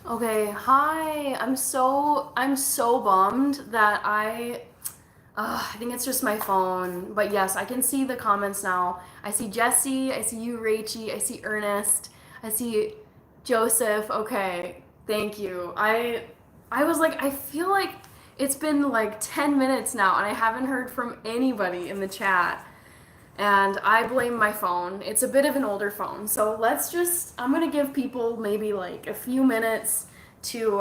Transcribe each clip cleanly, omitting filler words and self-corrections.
Okay, hi. I'm so bummed that I think it's just my phone. But yes, I can see the comments now. I see Jesse, I see you, Rachie, I see Ernest, I see Joseph. Okay, thank you. I was like, I feel like it's been like 10 minutes now and I haven't heard from anybody in the chat. And I blame my phone. It's a bit of an older phone. So I'm gonna give people maybe like a few minutes to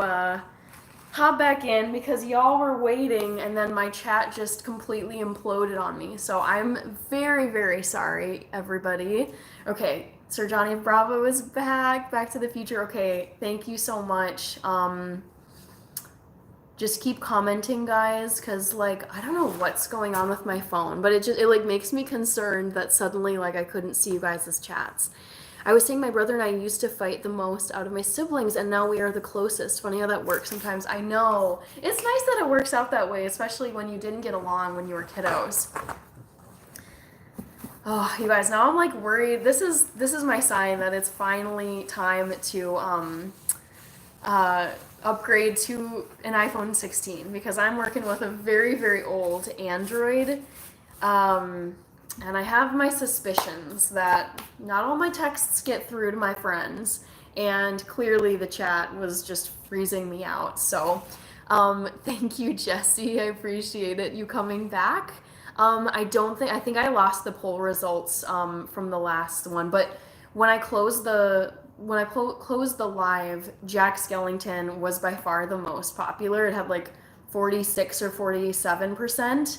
hop back in because y'all were waiting and then my chat just completely imploded on me. So I'm very, very sorry, everybody. Okay, Sir Johnny Bravo is back. Back to the Future. Okay, thank you so much. Just keep commenting, guys, because like I don't know what's going on with my phone, but it like makes me concerned that suddenly like I couldn't see you guys' chats. I was saying my brother and I used to fight the most out of my siblings, and now we are the closest. Funny how that works sometimes. I know. It's nice that it works out that way, especially when you didn't get along when you were kiddos. Oh, you guys, now I'm like worried. This is my sign that it's finally time to uh, upgrade to an iPhone 16 because I'm working with a very, very old Android. Um, and I have my suspicions that not all my texts get through to my friends, and clearly the chat was just freezing me out. So, thank you, Jesse. I appreciate it. You coming back. I think I lost the poll results from the last one, but when I closed closed the live, Jack Skellington was by far the most popular. It had like 46 or 47%.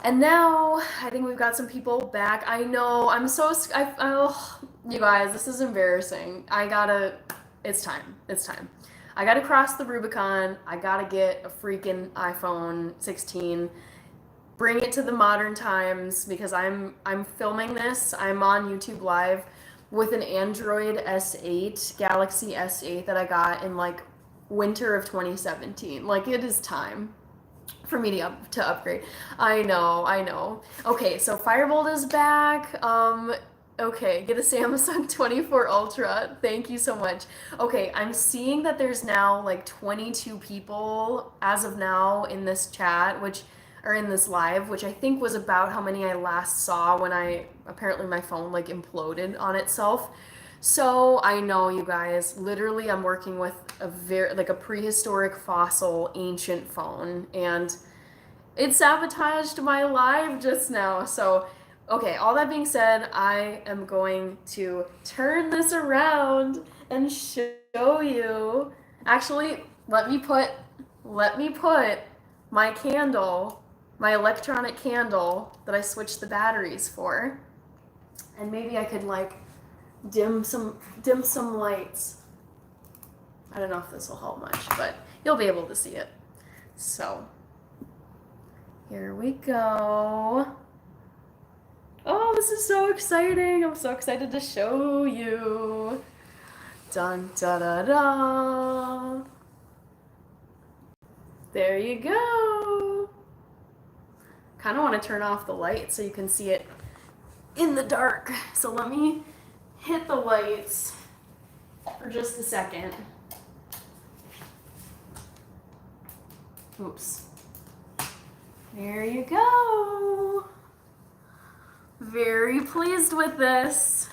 And now I think we've got some people back. I know. Oh, you guys, this is embarrassing. It's time. It's time. I gotta cross the Rubicon. I gotta get a freaking iPhone 16. Bring it to the modern times because I'm filming this. I'm on YouTube Live with an Android S8, Galaxy S8 that I got in like winter of 2017. Like it is time for me to upgrade. I know, I know. Okay, so Firebolt is back. Okay, get a Samsung 24 Ultra. Thank you so much. Okay, I'm seeing that there's now like 22 people as of now in this chat, which are in this live, which I think was about how many I last saw when I apparently my phone like imploded on itself. So I know you guys, literally I'm working with a very like a prehistoric fossil ancient phone and it sabotaged my live just now. So okay, all that being said, I am going to turn this around and show you. Actually, let me put my candle, my electronic candle that I switched the batteries for. And maybe I could like dim some lights. I don't know if this will help much, but you'll be able to see it. So, here we go. Oh, this is so exciting. I'm so excited to show you. Dun da da da. There you go. Kind of want to turn off the light so you can see it in the dark. So let me hit the lights for just a second. Oops. There you go. Very pleased with this.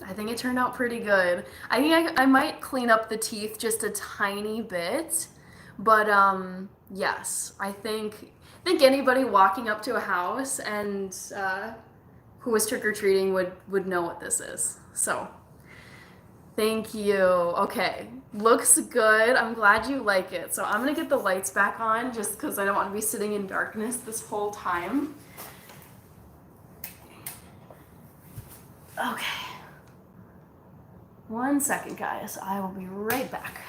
I think it turned out pretty good. I think I might clean up the teeth just a tiny bit, but yes, I think anybody walking up to a house and who was trick or treating would know what this is. So thank you. Okay, looks good. I'm glad you like it. So I'm gonna get the lights back on just because I don't want to be sitting in darkness this whole time. Okay. One second, guys. I will be right back.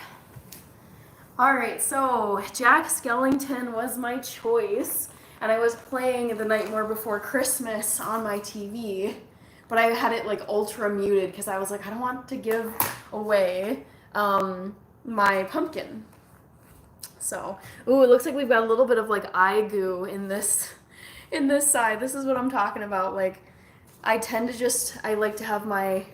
Alright, so Jack Skellington was my choice, and I was playing The Nightmare Before Christmas on my TV, but I had it like ultra muted because I was like, I don't want to give away my pumpkin. So, ooh, it looks like we've got a little bit of like eye goo in this side. This is what I'm talking about. Like, I like to have my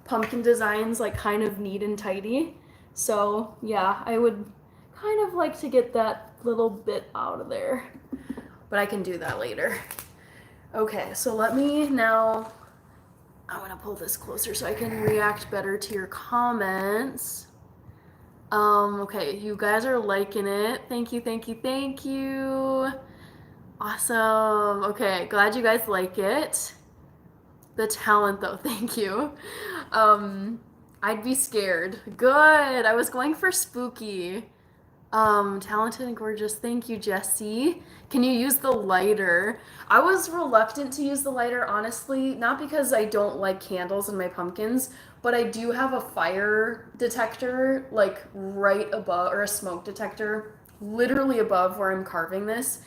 pumpkin designs like kind of neat and tidy. So yeah, I would kind of like to get that little bit out of there, but I can do that later. Okay, so let me now, I'm gonna pull this closer so I can react better to your comments. Okay, you guys are liking it. Thank you, thank you, thank you. Awesome. Okay, glad you guys like it. The talent though, thank you. I'd be scared. Good. I was going for spooky. Talented and gorgeous. Thank you, Jessie. Can you use the lighter? I was reluctant to use the lighter, honestly, not because I don't like candles in my pumpkins, but I do have a fire detector, like right above, or a smoke detector, literally above where I'm carving this.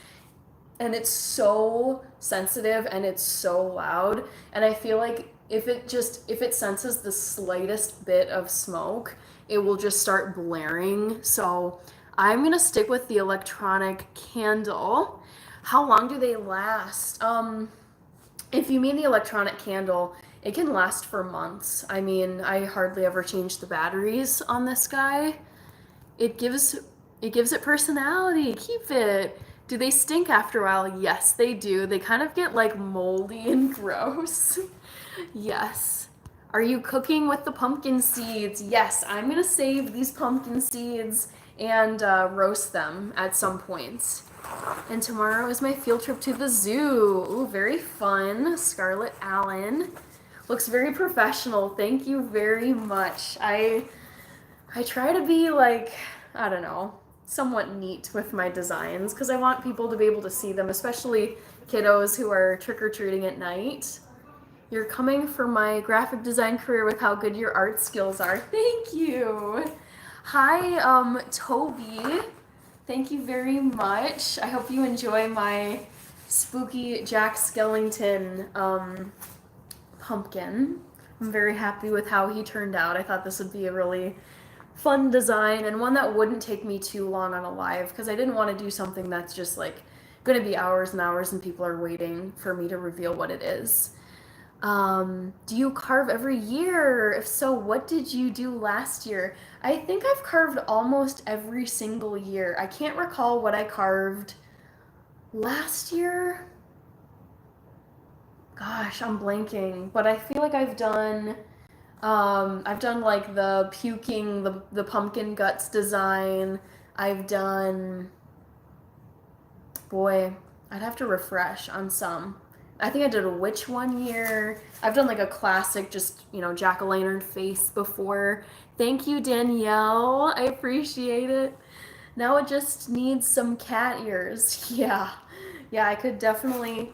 And it's so sensitive and it's so loud. And I feel like if it senses the slightest bit of smoke, it will just start blaring. So I'm gonna stick with the electronic candle. How long do they last? If you mean the electronic candle, it can last for months. I mean, I hardly ever change the batteries on this guy. It gives it personality. Keep it. Do they stink after a while? Yes, they do. They kind of get like moldy and gross. Yes. Are you cooking with the pumpkin seeds? Yes, I'm gonna save these pumpkin seeds and roast them at some point. And tomorrow is my field trip to the zoo. Ooh, very fun. Scarlett Allen. Looks very professional. Thank you very much. I try to be like, I don't know, somewhat neat with my designs because I want people to be able to see them, especially kiddos who are trick-or-treating at night. You're coming for my graphic design career with how good your art skills are. Thank you. Hi, Toby. Thank you very much. I hope you enjoy my spooky Jack Skellington pumpkin. I'm very happy with how he turned out. I thought this would be a really fun design and one that wouldn't take me too long on a live because I didn't want to do something that's just like going to be hours and hours and people are waiting for me to reveal what it is. Do you carve every year? If so, what did you do last year? I think I've carved almost every single year. I can't recall what I carved last year. Gosh, I'm blanking, but I feel like I've done like the puking, the pumpkin guts design. I've done, boy, I'd have to refresh on some. I think I did a witch one year. I've done like a classic, just, jack-o'-lantern face before. Thank you, Danielle. I appreciate it. Now it just needs some cat ears. Yeah. Yeah, I could definitely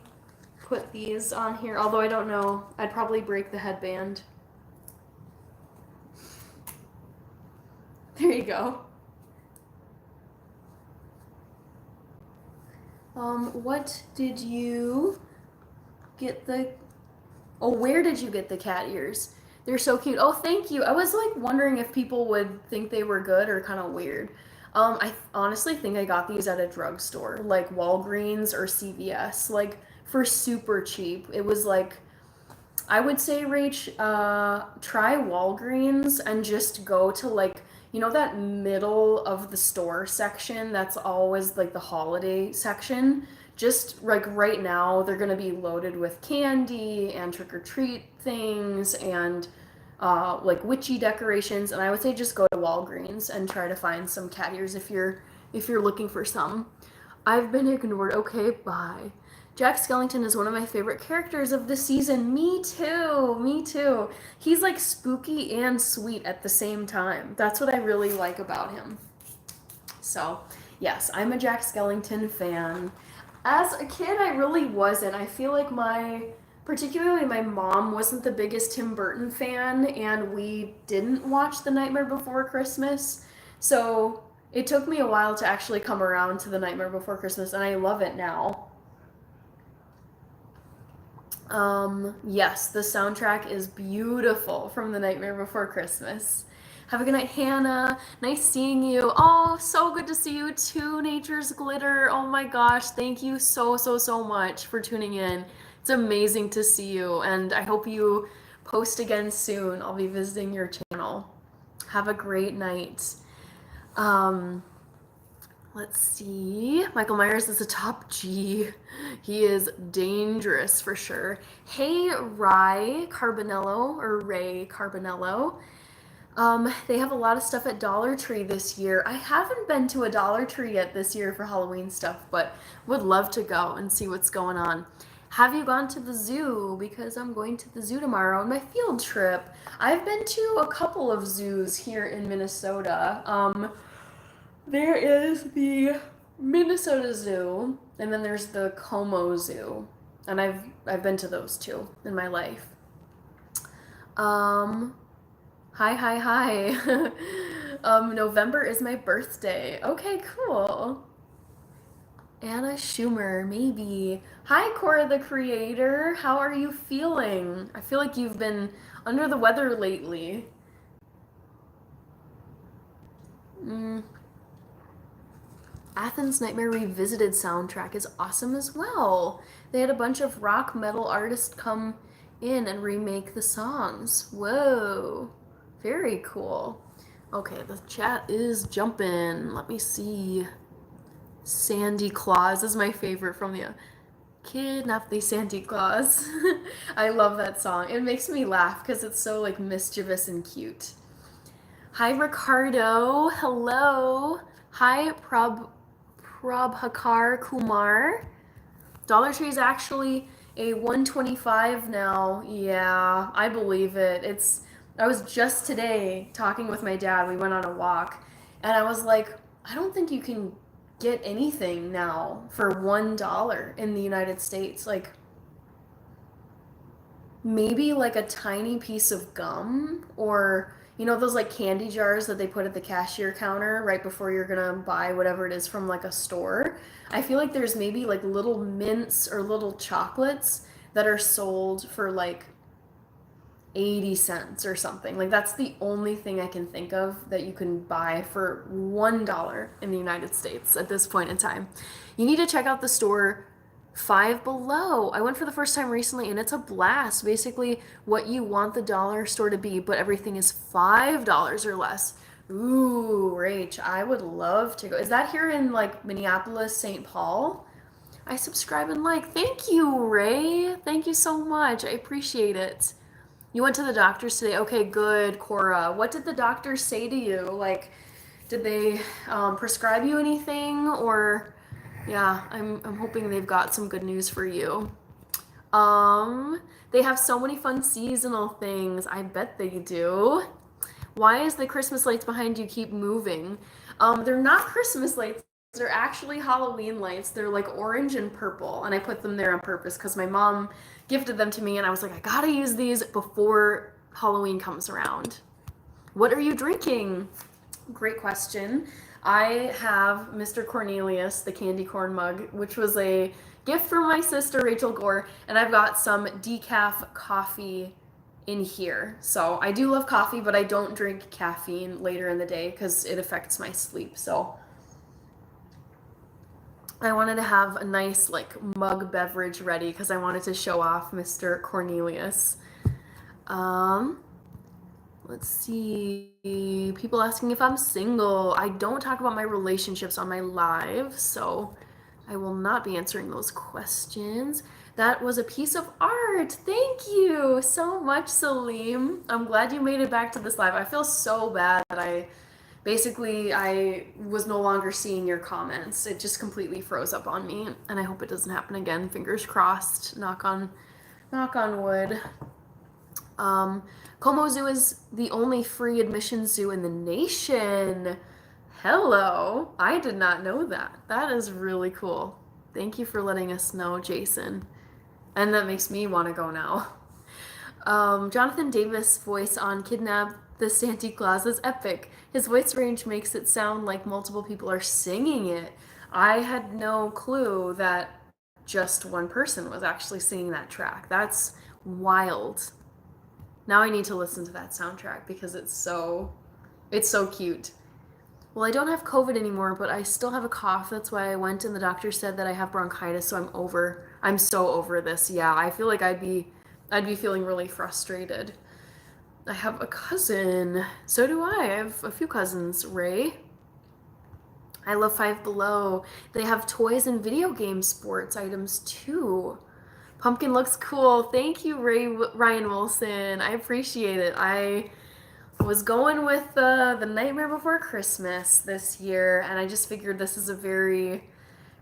put these on here, although I don't know. I'd probably break the headband. There you go. What did you get where did you get the cat ears? They're so cute. Oh, thank you. I was like wondering if people would think they were good or kind of weird. I honestly think I got these at a drugstore, like Walgreens or CVS, like for super cheap. It was like, I would say, Rach, try Walgreens and just go to like, that middle of the store section that's always like the holiday section. Just like right now, they're gonna be loaded with candy and trick-or-treat things and like witchy decorations. And I would say just go to Walgreens and try to find some cat ears if you're looking for some. I've been ignored. Okay, bye. Jack Skellington is one of my favorite characters of the season. Me too. Me too. He's like spooky and sweet at the same time. That's what I really like about him. So, yes, I'm a Jack Skellington fan. As a kid, I really wasn't. I feel like particularly my mom wasn't the biggest Tim Burton fan, and we didn't watch The Nightmare Before Christmas. So it took me a while to actually come around to The Nightmare Before Christmas, and I love it now. Yes, the soundtrack is beautiful from The Nightmare Before Christmas. Have a good night, Hannah. Nice seeing you. Oh, so good to see you too, Nature's Glitter. Oh my gosh, thank you so, so, so much for tuning in. It's amazing to see you, and I hope you post again soon. I'll be visiting your channel. Have a great night. Let's see. Michael Myers is a top G. He is dangerous for sure. Hey, Ray Carbonello. They have a lot of stuff at Dollar Tree this year. I haven't been to a Dollar Tree yet this year for Halloween stuff, but would love to go and see what's going on. Have you gone to the zoo? Because I'm going to the zoo tomorrow on my field trip. I've been to a couple of zoos here in Minnesota. There is the Minnesota Zoo, and then there's the Como Zoo, and I've been to those two in my life. Hi. November is my birthday. Okay, cool. Anna Schumer, maybe. Hi, Cora the Creator. How are you feeling? I feel like you've been under the weather lately. Athens Nightmare Revisited soundtrack is awesome as well. They had a bunch of rock metal artists come in and remake the songs. Whoa. Very cool. Okay, the chat is jumping. Let me see. Sandy Claus is my favorite from the Kidnap the Santa Claus. I love that song. It makes me laugh because it's so like mischievous and cute. Hi, Ricardo. Hello. Hi, Prabhakar Kumar. Dollar Tree is actually a $1.25 now. Yeah, I believe it. I was just today talking with my dad. We went on a walk, and I was like, I don't think you can get anything now for $1 in the United States. Like, maybe like a tiny piece of gum, or you know those like candy jars that they put at the cashier counter right before you're gonna buy whatever it is from like a store. I feel like there's maybe like little mints or little chocolates that are sold for like 80 cents or something. Like that's the only thing I can think of that you can buy for $1 in the United States at this point in time. You need to check out the store Five Below. I went for the first time recently and it's a blast. Basically what you want the dollar store to be, but everything is $5 or less. Ooh, Rach, I would love to go. Is that here in like Minneapolis, St. Paul? I subscribe and like. Thank you, Ray. Thank you so much. I appreciate it. You went to the doctors today? Okay, good, Cora. What did the doctors say to you? Like, did they prescribe you anything? Or, yeah, I'm hoping they've got some good news for you. They have so many fun seasonal things. I bet they do. Why is the Christmas lights behind you keep moving? They're not Christmas lights. They're actually Halloween lights. They're like orange and purple, and I put them there on purpose because my mom gifted them to me, and I was like, I gotta use these before Halloween comes around. What are you drinking? Great question. I have Mr. Cornelius, the candy corn mug, which was a gift from my sister, Rachel Gore, and I've got some decaf coffee in here. So I do love coffee, but I don't drink caffeine later in the day because it affects my sleep. So I wanted to have a nice like mug beverage ready because I wanted to show off Mr. Cornelius. Let's see. People asking if I'm single. I don't talk about my relationships on my live, so I will not be answering those questions. That was a piece of art. Thank you so much, Salim. I'm glad you made it back to this live. I feel so bad that I was no longer seeing your comments. It just completely froze up on me, and I hope it doesn't happen again. Fingers crossed. Knock on wood. Como Zoo is the only free admission zoo in the nation. Hello. I did not know that. That is really cool. Thank you for letting us know, Jason. And that makes me want to go now. Jonathan Davis' voice on Kidnap the Santa Claus is epic. His voice range makes it sound like multiple people are singing it. I had no clue that just one person was actually singing that track. That's wild. Now I need to listen to that soundtrack because it's so cute. Well, I don't have COVID anymore, but I still have a cough. That's why I went, and the doctor said that I have bronchitis, so I'm so over this. Yeah, I feel like I'd I'd be feeling really frustrated. I have a cousin. So do I. I have a few cousins. Ray. I love Five Below. They have toys and video game sports items too. Pumpkin looks cool. Thank you, Ryan Wilson. I appreciate it. I was going with the Nightmare Before Christmas this year, and I just figured this is a very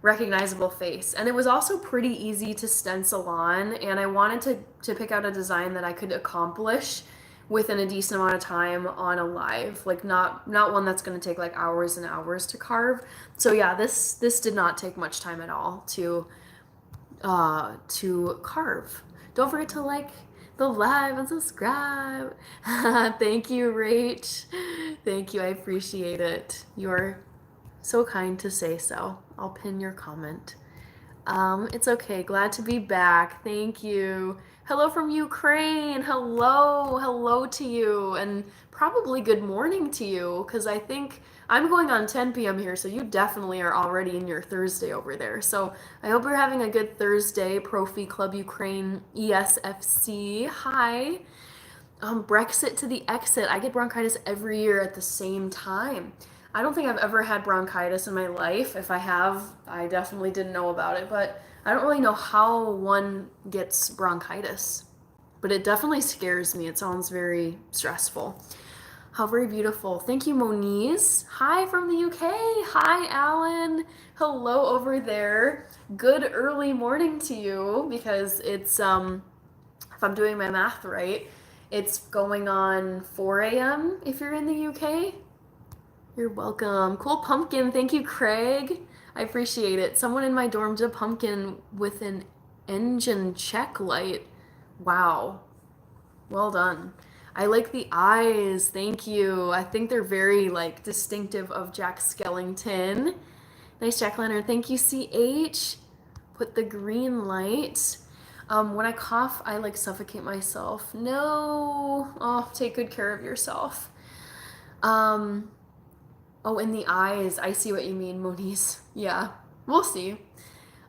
recognizable face. And it was also pretty easy to stencil on, and I wanted to pick out a design that I could accomplish within a decent amount of time on a live, like not one that's going to take like hours and hours to carve. So yeah, this did not take much time at all to carve. Don't forget to like the live and subscribe. Thank you, Rach. Thank you. I appreciate it. You're so kind to say so. I'll pin your comment. It's okay. Glad to be back. Thank you. Hello from Ukraine. Hello to you, and probably good morning to you, because I think I'm going on 10 p.m. here, so you definitely are already in your Thursday over there. So I hope you're having a good Thursday. Profi Club Ukraine ESFC. Hi. Brexit to the exit. I get bronchitis every year at the same time. I don't think I've ever had bronchitis in my life. If I have, I definitely didn't know about it, but I don't really know how one gets bronchitis. But it definitely scares me. It sounds very stressful. How very beautiful. Thank you, Moniz. Hi from the UK. Hi, Alan. Hello over there. Good early morning to you, because it's, if I'm doing my math right, it's going on 4 a.m. if you're in the UK. You're welcome. Cool pumpkin. Thank you, Craig. I appreciate it. Someone in my dorm did a pumpkin with an engine check light. Wow. Well done. I like the eyes. Thank you. I think they're very like distinctive of Jack Skellington. Nice jack-o'-lantern. Thank you, CH. Put the green light. When I cough, I like suffocate myself. No. Oh, take good care of yourself. Oh, in the eyes. I see what you mean, Moniz. Yeah, we'll see.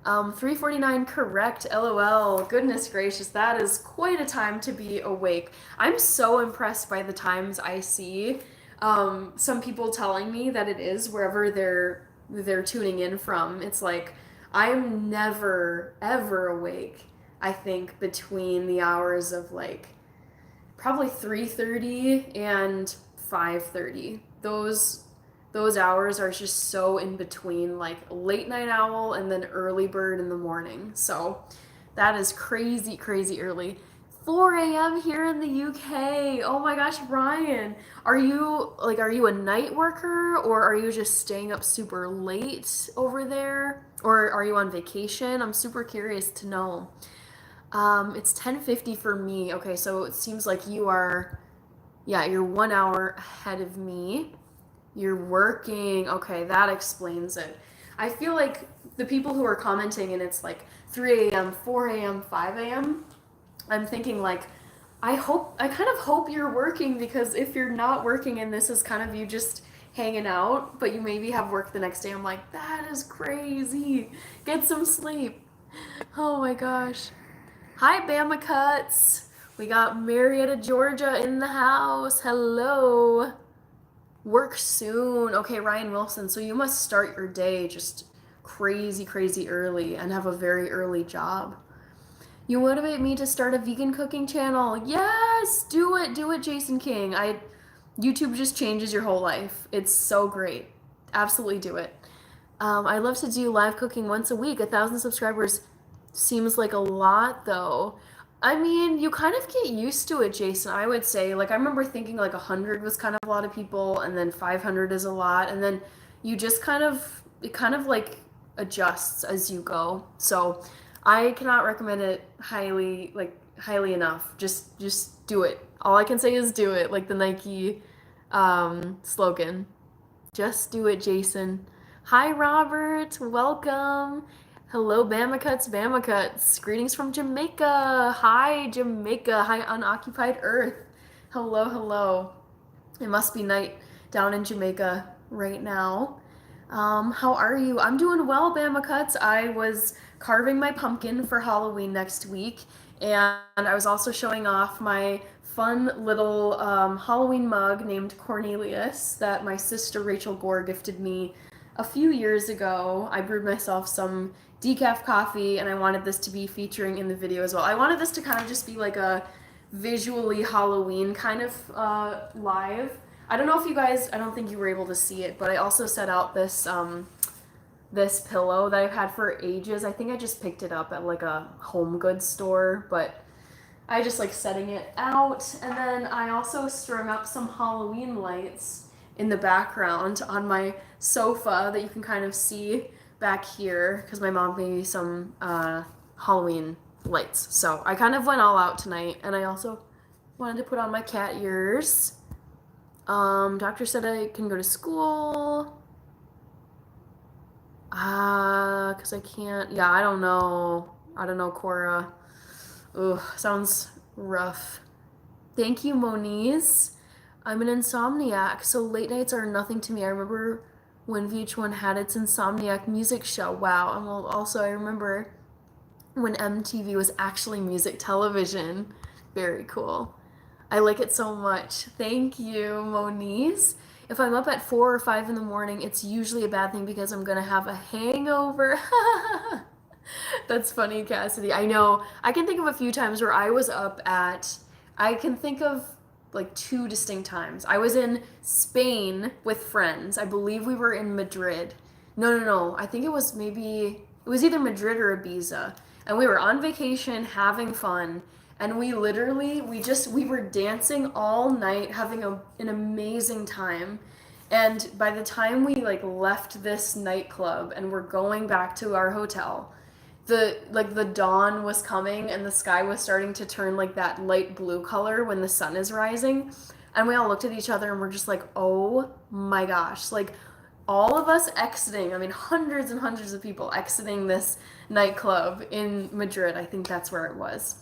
3:49 correct, LOL. Goodness gracious, that is quite a time to be awake. I'm so impressed by the times I see some people telling me that it is wherever they're tuning in from. It's like I'm never ever awake. I think between the hours of like probably 3:30 and 5:30. Those hours are just so in between, like late night owl and then early bird in the morning. So that is crazy, crazy early. 4 a.m. here in the UK. Oh my gosh, Ryan. Are you a night worker, or are you just staying up super late over there? Or are you on vacation? I'm super curious to know. It's 10:50 for me. Okay, so it seems like you're 1 hour ahead of me. You're working. Okay, that explains it. I feel like the people who are commenting and it's like 3 a.m., 4 a.m., 5 a.m., I'm thinking like, I kind of hope you're working, because if you're not working and this is kind of you just hanging out, but you maybe have work the next day, I'm like, that is crazy. Get some sleep. Oh my gosh. Hi, Bama Cuts. We got Marietta, Georgia in the house. Hello. Work soon. Okay, Ryan Wilson, so you must start your day just crazy, crazy early and have a very early job. You motivate me to start a vegan cooking channel. Yes, do it, Jason King. YouTube just changes your whole life. It's so great. Absolutely do it. I love to do live cooking once a week. 1,000 subscribers seems like a lot though. I mean, you kind of get used to it, Jason, I would say. Like, I remember thinking like 100 was kind of a lot of people, and then 500 is a lot, and then you just it kind of like adjusts as you go. So I cannot recommend it highly enough. Just do it. All I can say is do it, like the Nike slogan. Just do it, Jason. Hi, Robert. Welcome. Hello, Bama Cuts. Greetings from Jamaica. Hi, Jamaica. Hi, unoccupied Earth. Hello. It must be night down in Jamaica right now. How are you? I'm doing well, Bama Cuts. I was carving my pumpkin for Halloween next week, And I was also showing off my fun little Halloween mug named Cornelius that my sister Rachel Gore gifted me a few years ago. I brewed myself some decaf coffee, and I wanted this to be featuring in the video as well. I wanted this to kind of just be like a visually Halloween kind of live. I don't know if you guys, I don't think you were able to see it, but I also set out this this pillow that I've had for ages. I think I just picked it up at like a home goods store, but I just like setting it out. And then I also strung up some Halloween lights in the background on my sofa that you can kind of see back here because my mom gave me some Halloween lights. So I kind of went all out tonight, and I also wanted to put on my cat ears. Doctor said I can go to school. Because I can't. Yeah, I don't know. I don't know, Cora. Ugh, sounds rough. Thank you, Moniz. I'm an insomniac, so late nights are nothing to me. I remember when VH1 had its Insomniac music show. Wow. And well, also, I remember when MTV was actually music television. Very cool. I like it so much. Thank you, Moniz. If I'm up at 4 or 5 in the morning, it's usually a bad thing because I'm gonna have a hangover. That's funny, Cassidy. I know. I can think of a few times where I was up at, I can think of like 2 distinct times. I was in Spain with friends. I believe we were in Madrid. No. I think it was either Madrid or Ibiza. And we were on vacation, having fun. And we were dancing all night, having an amazing time. And by the time we like left this nightclub and we're going back to our hotel, the dawn was coming and the sky was starting to turn like that light blue color when the sun is rising. And we all looked at each other and we're just like, oh my gosh, like all of us exiting, I mean, hundreds and hundreds of people exiting this nightclub in Madrid. I think that's where it was.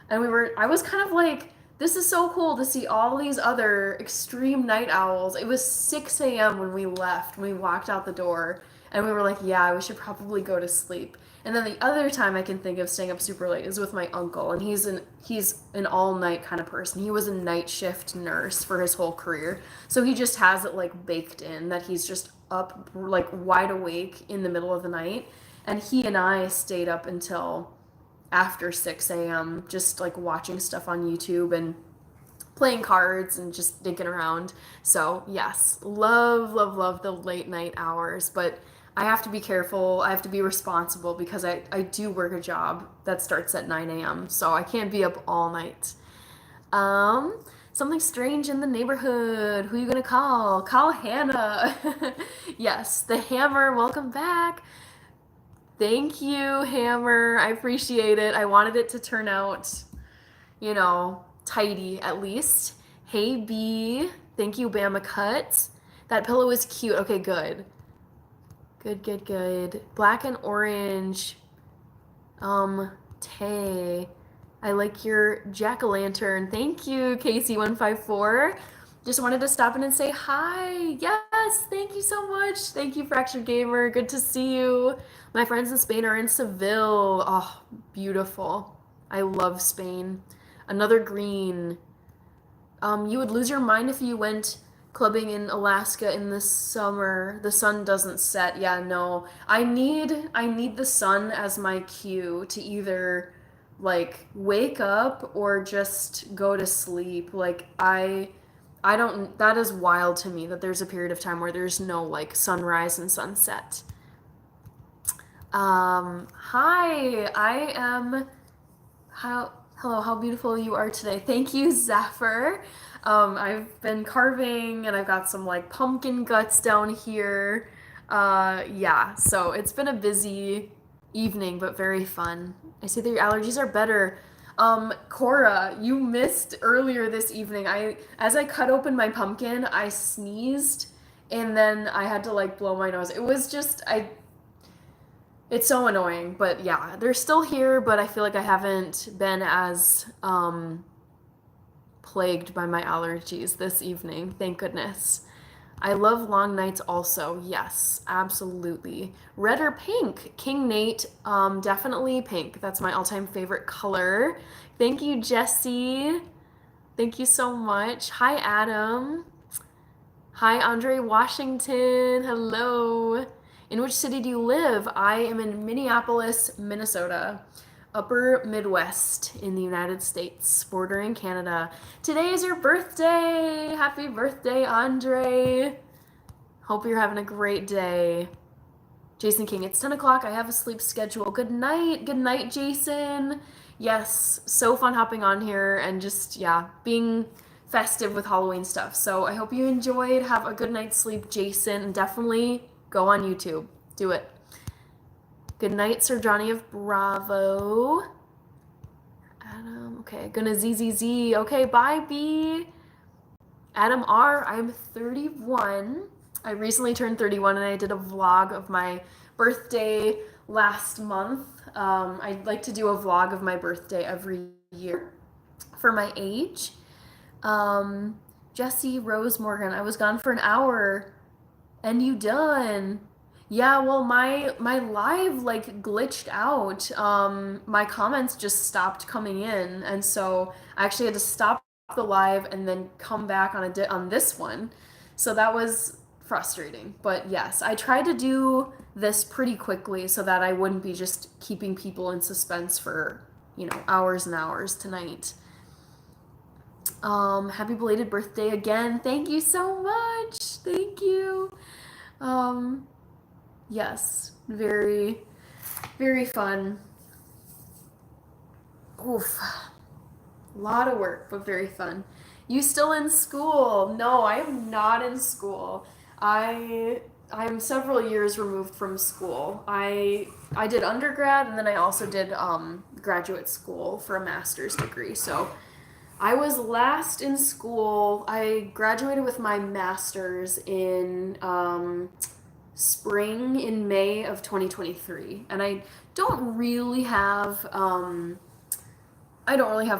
And I was kind of like, this is so cool to see all these other extreme night owls. It was 6 a.m. when we left, when we walked out the door, and we were like, yeah, we should probably go to sleep. And then the other time I can think of staying up super late is with my uncle, and he's an all-night kind of person. He was a night shift nurse for his whole career, so he just has it like baked in that he's just up like wide awake in the middle of the night. And he and I stayed up until after 6 a.m. just like watching stuff on YouTube and playing cards and just dinking around. So yes, love the late night hours, but I have to be careful. I have to be responsible because I do work a job that starts at 9 a.m. So I can't be up all night. Something strange in the neighborhood. Who are you gonna call? Call Hannah. Yes, the Hammer. Welcome back. Thank you, Hammer. I appreciate it. I wanted it to turn out, tidy at least. Hey, B. Thank you, Bama Cut. That pillow is cute. Okay, good. Good. Black and orange. Tay. I like your jack-o'-lantern. Thank you, Casey154. Just wanted to stop in and say hi. Yes, thank you so much. Thank you, Fractured Gamer. Good to see you. My friends in Spain are in Seville. Oh, beautiful. I love Spain. Another green. You would lose your mind if you went clubbing in Alaska in the summer. The sun doesn't set. Yeah, no. I need the sun as my cue to either like wake up or just go to sleep. Like I don't, that is wild to me that there's a period of time where there's no like sunrise and sunset. Hi, hello, how beautiful you are today. Thank you, Zephyr. I've been carving and I've got some like pumpkin guts down here. Yeah, so it's been a busy evening, but very fun. I see that your allergies are better. Cora, you missed earlier this evening. As I cut open my pumpkin, I sneezed and then I had to like blow my nose. It was just, it's so annoying, but yeah, they're still here, but I feel like I haven't been as, plagued by my allergies this evening. Thank goodness. I love long nights also. Yes, absolutely. Red or pink? King Nate, definitely pink. That's my all-time favorite color. Thank you, Jesse. Thank you so much. Hi, Adam. Hi, Andre Washington. Hello. In which city do you live? I am in Minneapolis, Minnesota, upper Midwest in the United States, bordering Canada. Today is your birthday. Happy birthday, Andre. Hope you're having a great day. Jason King, it's 10 o'clock. I have a sleep schedule. Good night. Good night, Jason. Yes, so fun hopping on here and just, yeah, being festive with Halloween stuff. So I hope you enjoyed. Have a good night's sleep, Jason, and definitely go on YouTube. Do it. Good night, Sir Johnny of Bravo. Adam, okay, gonna ZZZ. Okay, bye, B. Adam R, I'm 31. I recently turned 31 and I did a vlog of my birthday last month. I like to do a vlog of my birthday every year for my age. Jesse Rose Morgan, I was gone for an hour and you done. Yeah, well my live like glitched out. My comments just stopped coming in and so I actually had to stop the live and then come back on this one. So that was frustrating. But yes, I tried to do this pretty quickly so that I wouldn't be just keeping people in suspense for, hours and hours tonight. Happy belated birthday again. Thank you so much. Thank you. Yes, very, very fun. Oof. A lot of work, but very fun. You still in school? No, I am not in school. I'm several years removed from school. I did undergrad and then I also did graduate school for a master's degree. So I was last in school. I graduated with my master's in spring in May of 2023, and I don't really have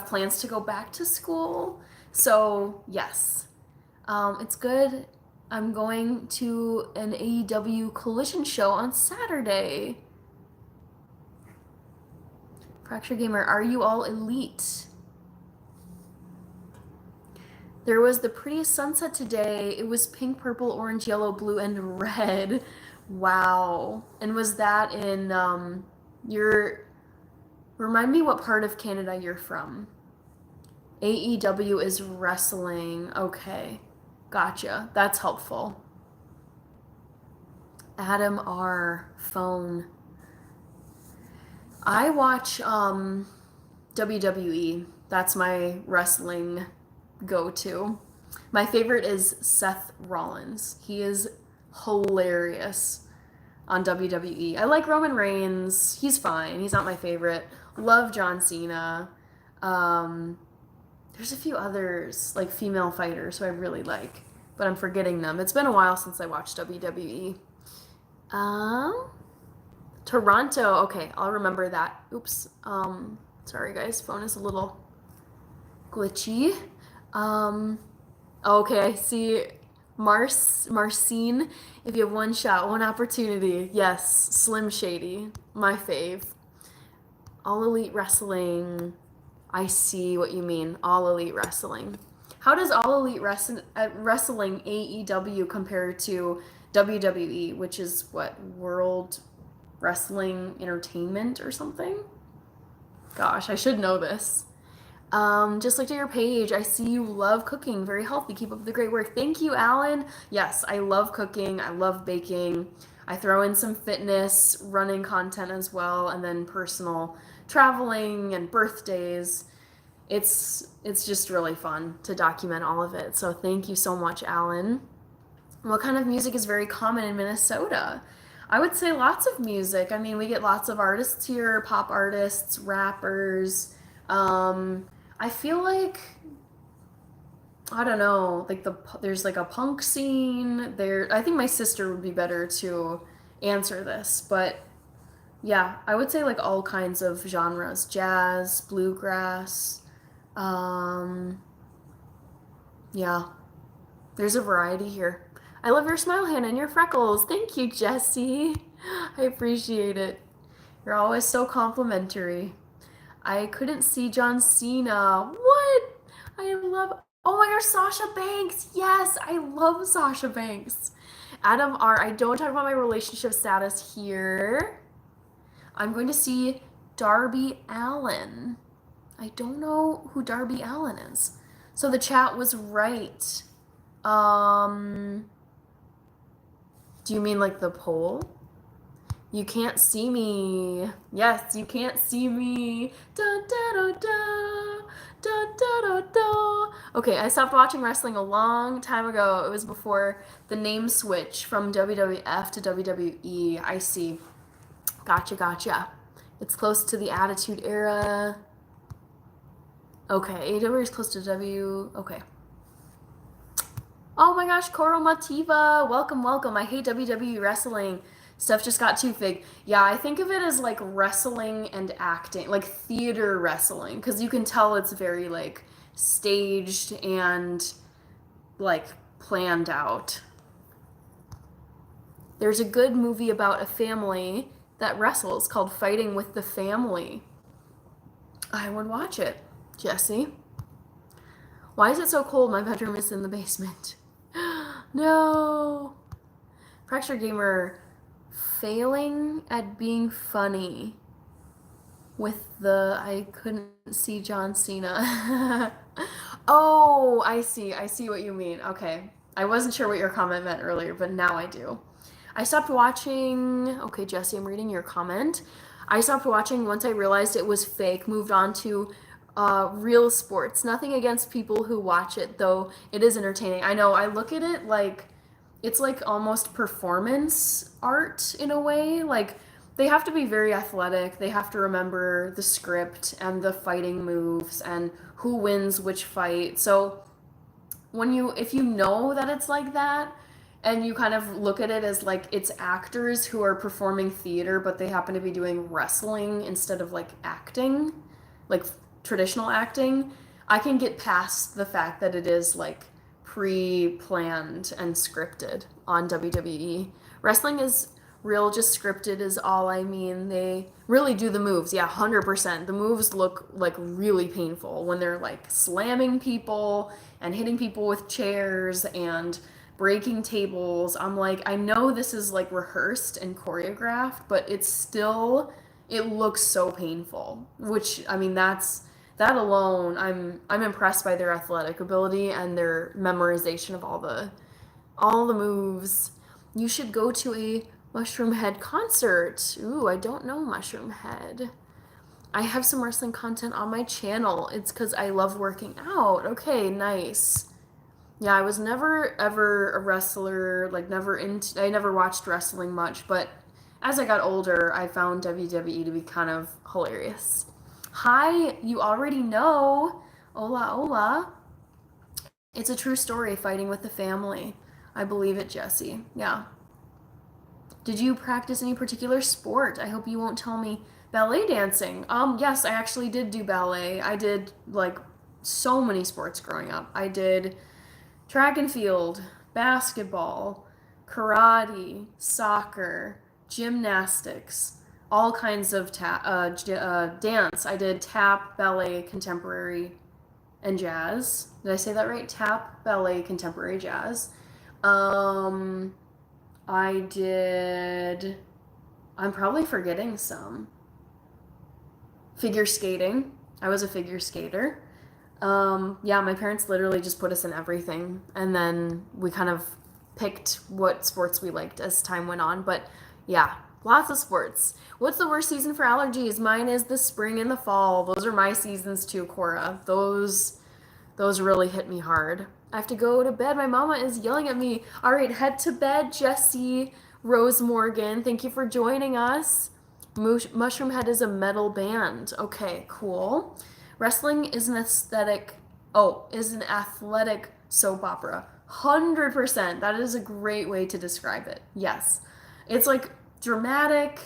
plans to go back to school. So yes, it's good. I'm going to an AEW Collision show on Saturday. Fracture Gamer, are you all elite? There was the prettiest sunset today. It was pink, purple, orange, yellow, blue, and red. Wow. And was that in remind me what part of Canada you're from. AEW is wrestling. Okay. Gotcha. That's helpful. Adam R. Phone. I watch WWE. That's my wrestling go-to. My favorite is Seth Rollins. He is hilarious on WWE. I like Roman Reigns. He's fine. He's not my favorite. Love John Cena. There's a few others, like female fighters, who I really like, but I'm forgetting them. It's been a while since I watched WWE. Toronto. Okay, I'll remember that. Oops. Sorry guys, phone is a little glitchy. Okay, I see Marcine. If you have one shot, one opportunity. Yes, Slim Shady, my fave. All Elite Wrestling. I see what you mean. All Elite Wrestling. How does All Elite Wrestling AEW compare to WWE, which is what, World Wrestling Entertainment or something? Gosh, I should know this. Just looked at your page. I see you love cooking. Very healthy. Keep up the great work. Thank you, Alan. Yes, I love cooking. I love baking. I throw in some fitness, running content as well, and then personal traveling and birthdays. It's just really fun to document all of it. So thank you so much, Alan. What kind of music is very common in Minnesota? I would say lots of music. I mean, we get lots of artists here, pop artists, rappers. I feel like, I don't know, like there's like a punk scene there. I think my sister would be better to answer this, but yeah, I would say like all kinds of genres, jazz, bluegrass. Yeah, there's a variety here. I love your smile, Hannah, and your freckles. Thank you, Jessie. I appreciate it. You're always so complimentary. I couldn't see John Cena. What? I love. Oh my gosh, Sasha Banks. Yes, I love Sasha Banks. Adam R. I don't talk about my relationship status here. I'm going to see Darby Allin. I don't know who Darby Allin is. So the chat was right. Do you mean like the poll? You can't see me. Yes, you can't see me. Da da da da. Da da da da. Okay, I stopped watching wrestling a long time ago. It was before the name switch from WWF to WWE. I see. Gotcha, gotcha. It's close to the Attitude Era. Okay, AEW is close to W. Okay. Oh my gosh, Koro Mativa. Welcome, welcome. I hate WWE wrestling. Stuff just got too big. Yeah, I think of it as like wrestling and acting, like theater wrestling, because you can tell it's very like staged and like planned out. There's a good movie about a family that wrestles called Fighting with the Family. I would watch it. Jesse? Why is it so cold? My bedroom is in the basement. No. Fracture Gamer failing at being funny with the I couldn't see John Cena. Oh, I see. I see what you mean. Okay. I wasn't sure what your comment meant earlier, but now I do. I stopped watching. Okay, Jesse, I'm reading your comment. I stopped watching once I realized it was fake, moved on to real sports. Nothing against people who watch it, though it is entertaining. I know, I look at it like it's like almost performance art in a way. Like they have to be very athletic. They have to remember the script and the fighting moves and who wins which fight. So if you know that it's like that and you kind of look at it as like it's actors who are performing theater but they happen to be doing wrestling instead of like acting, like traditional acting, I can get past the fact that it is like pre-planned and scripted on WWE. Wrestling is real, just scripted is all I mean. They really do the moves. Yeah, 100%. The moves look like really painful when they're like slamming people and hitting people with chairs and breaking tables. I'm like, I know this is like rehearsed and choreographed, but it looks so painful, which I mean that alone, I'm impressed by their athletic ability and their memorization of all the moves. You should go to a Mushroom Head concert. Ooh, I don't know Mushroom Head. I have some wrestling content on my channel. It's because I love working out. Okay, nice. Yeah, I was never ever a wrestler, like I never watched wrestling much, but as I got older, I found WWE to be kind of hilarious. Hi, you already know. Hola, hola. It's a true story, Fighting with the Family. I believe it, Jesse. Yeah. Did you practice any particular sport? I hope you won't tell me ballet dancing. Yes, I actually did do ballet. I did like so many sports growing up. I did track and field, basketball, karate, soccer, gymnastics, all kinds of dance. I did tap, ballet, contemporary, and jazz. Did I say that right? Tap, ballet, contemporary, jazz. I did. I'm probably forgetting some. Figure skating. I was a figure skater. Yeah, my parents literally just put us in everything, and then we kind of picked what sports we liked as time went on. But yeah, lots of sports. What's the worst season for allergies? Mine is the spring and the fall. Those are my seasons too, Cora. Those really hit me hard. I have to go to bed. My mama is yelling at me. All right, head to bed, Jesse Rose Morgan. Thank you for joining us. Mushroom Head is a metal band. Okay, cool. Wrestling is an athletic soap opera. 100%. That is a great way to describe it. Yes. It's like dramatic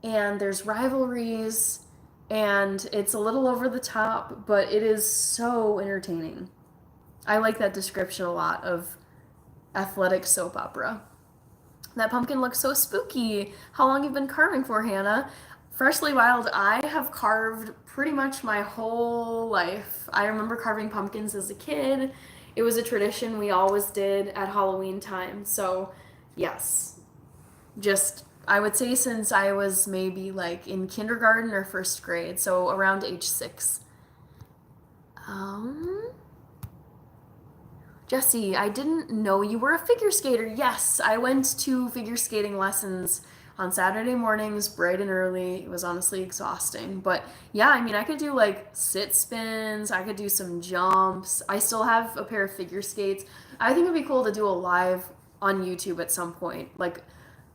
and there's rivalries and it's a little over the top, but it is so entertaining. I like that description a lot of athletic soap opera. That pumpkin looks so spooky. How long have you been carving for, Hannah? Freshly Wild, I have carved pretty much my whole life. I remember carving pumpkins as a kid. It was a tradition we always did at Halloween time. So, yes, just I would say since I was maybe like in kindergarten or first grade, so around age 6. Um, Jesse, I didn't know you were a figure skater. Yes, I went to figure skating lessons on Saturday mornings, bright and early. It was honestly exhausting. But yeah, I mean, I could do like sit spins, I could do some jumps. I still have a pair of figure skates. I think it'd be cool to do a live on YouTube at some point, like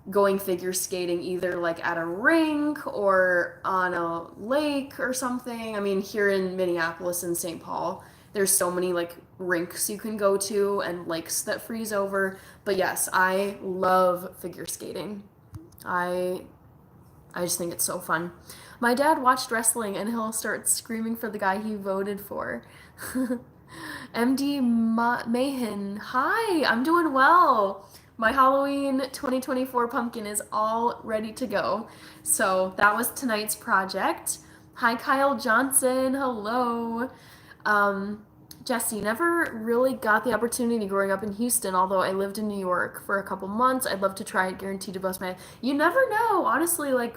going figure skating either like at a rink or on a lake or something. I mean, here in Minneapolis and St. Paul, there's so many like rinks you can go to and lakes that freeze over. But yes, I love figure skating. I I just think it's so fun. My dad watched wrestling and he'll start screaming for the guy he voted for. MD Mahan, hi, I'm doing well. My Halloween 2024 pumpkin is all ready to go. So that was tonight's project. Hi, Kyle Johnson. Hello. Um, Jesse, never really got the opportunity growing up in Houston, although I lived in New York for a couple months. I'd love to try it, guaranteed to bust my. You never know, honestly, like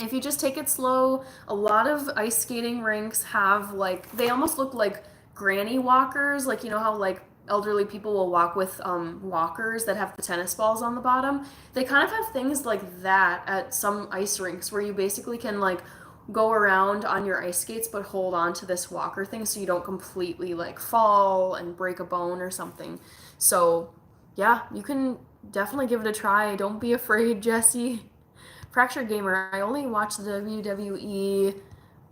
if you just take it slow, a lot of ice skating rinks have like they almost look like granny walkers, like you know how like elderly people will walk with walkers that have the tennis balls on the bottom. They kind of have things like that at some ice rinks where you basically can like go around on your ice skates but hold on to this walker thing so you don't completely like fall and break a bone or something. So yeah, you can definitely give it a try. Don't be afraid, Jesse. Fracture Gamer, I only watch the WWE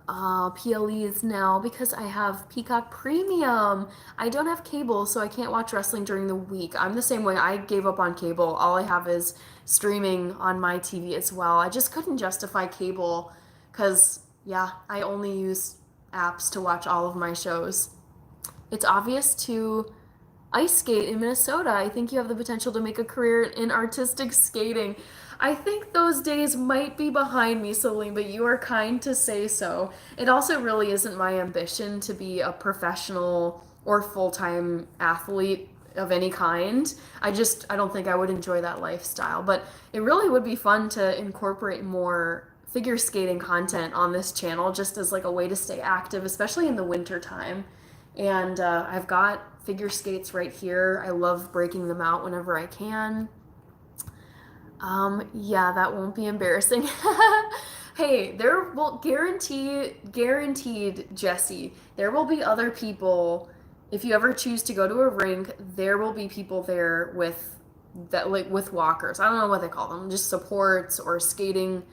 PLEs now because I have Peacock Premium. I don't have cable, so I can't watch wrestling during the week. I'm the same way. I gave up on cable. All I have is streaming on my TV as well. I just couldn't justify cable because, yeah, I only use apps to watch all of my shows. It's obvious to ice skate in Minnesota. I think you have the potential to make a career in artistic skating. I think those days might be behind me, Celine, but you are kind to say so. It also really isn't my ambition to be a professional or full-time athlete of any kind. I don't think I would enjoy that lifestyle, but it really would be fun to incorporate more figure skating content on this channel just as like a way to stay active, especially in the winter time. And I've got figure skates right here. I love breaking them out whenever I can. Yeah, that won't be embarrassing. Hey, there will guaranteed, Jesse, there will be other people. If you ever choose to go to a rink, there will be people there with that like with walkers. I don't know what they call them, just supports or skating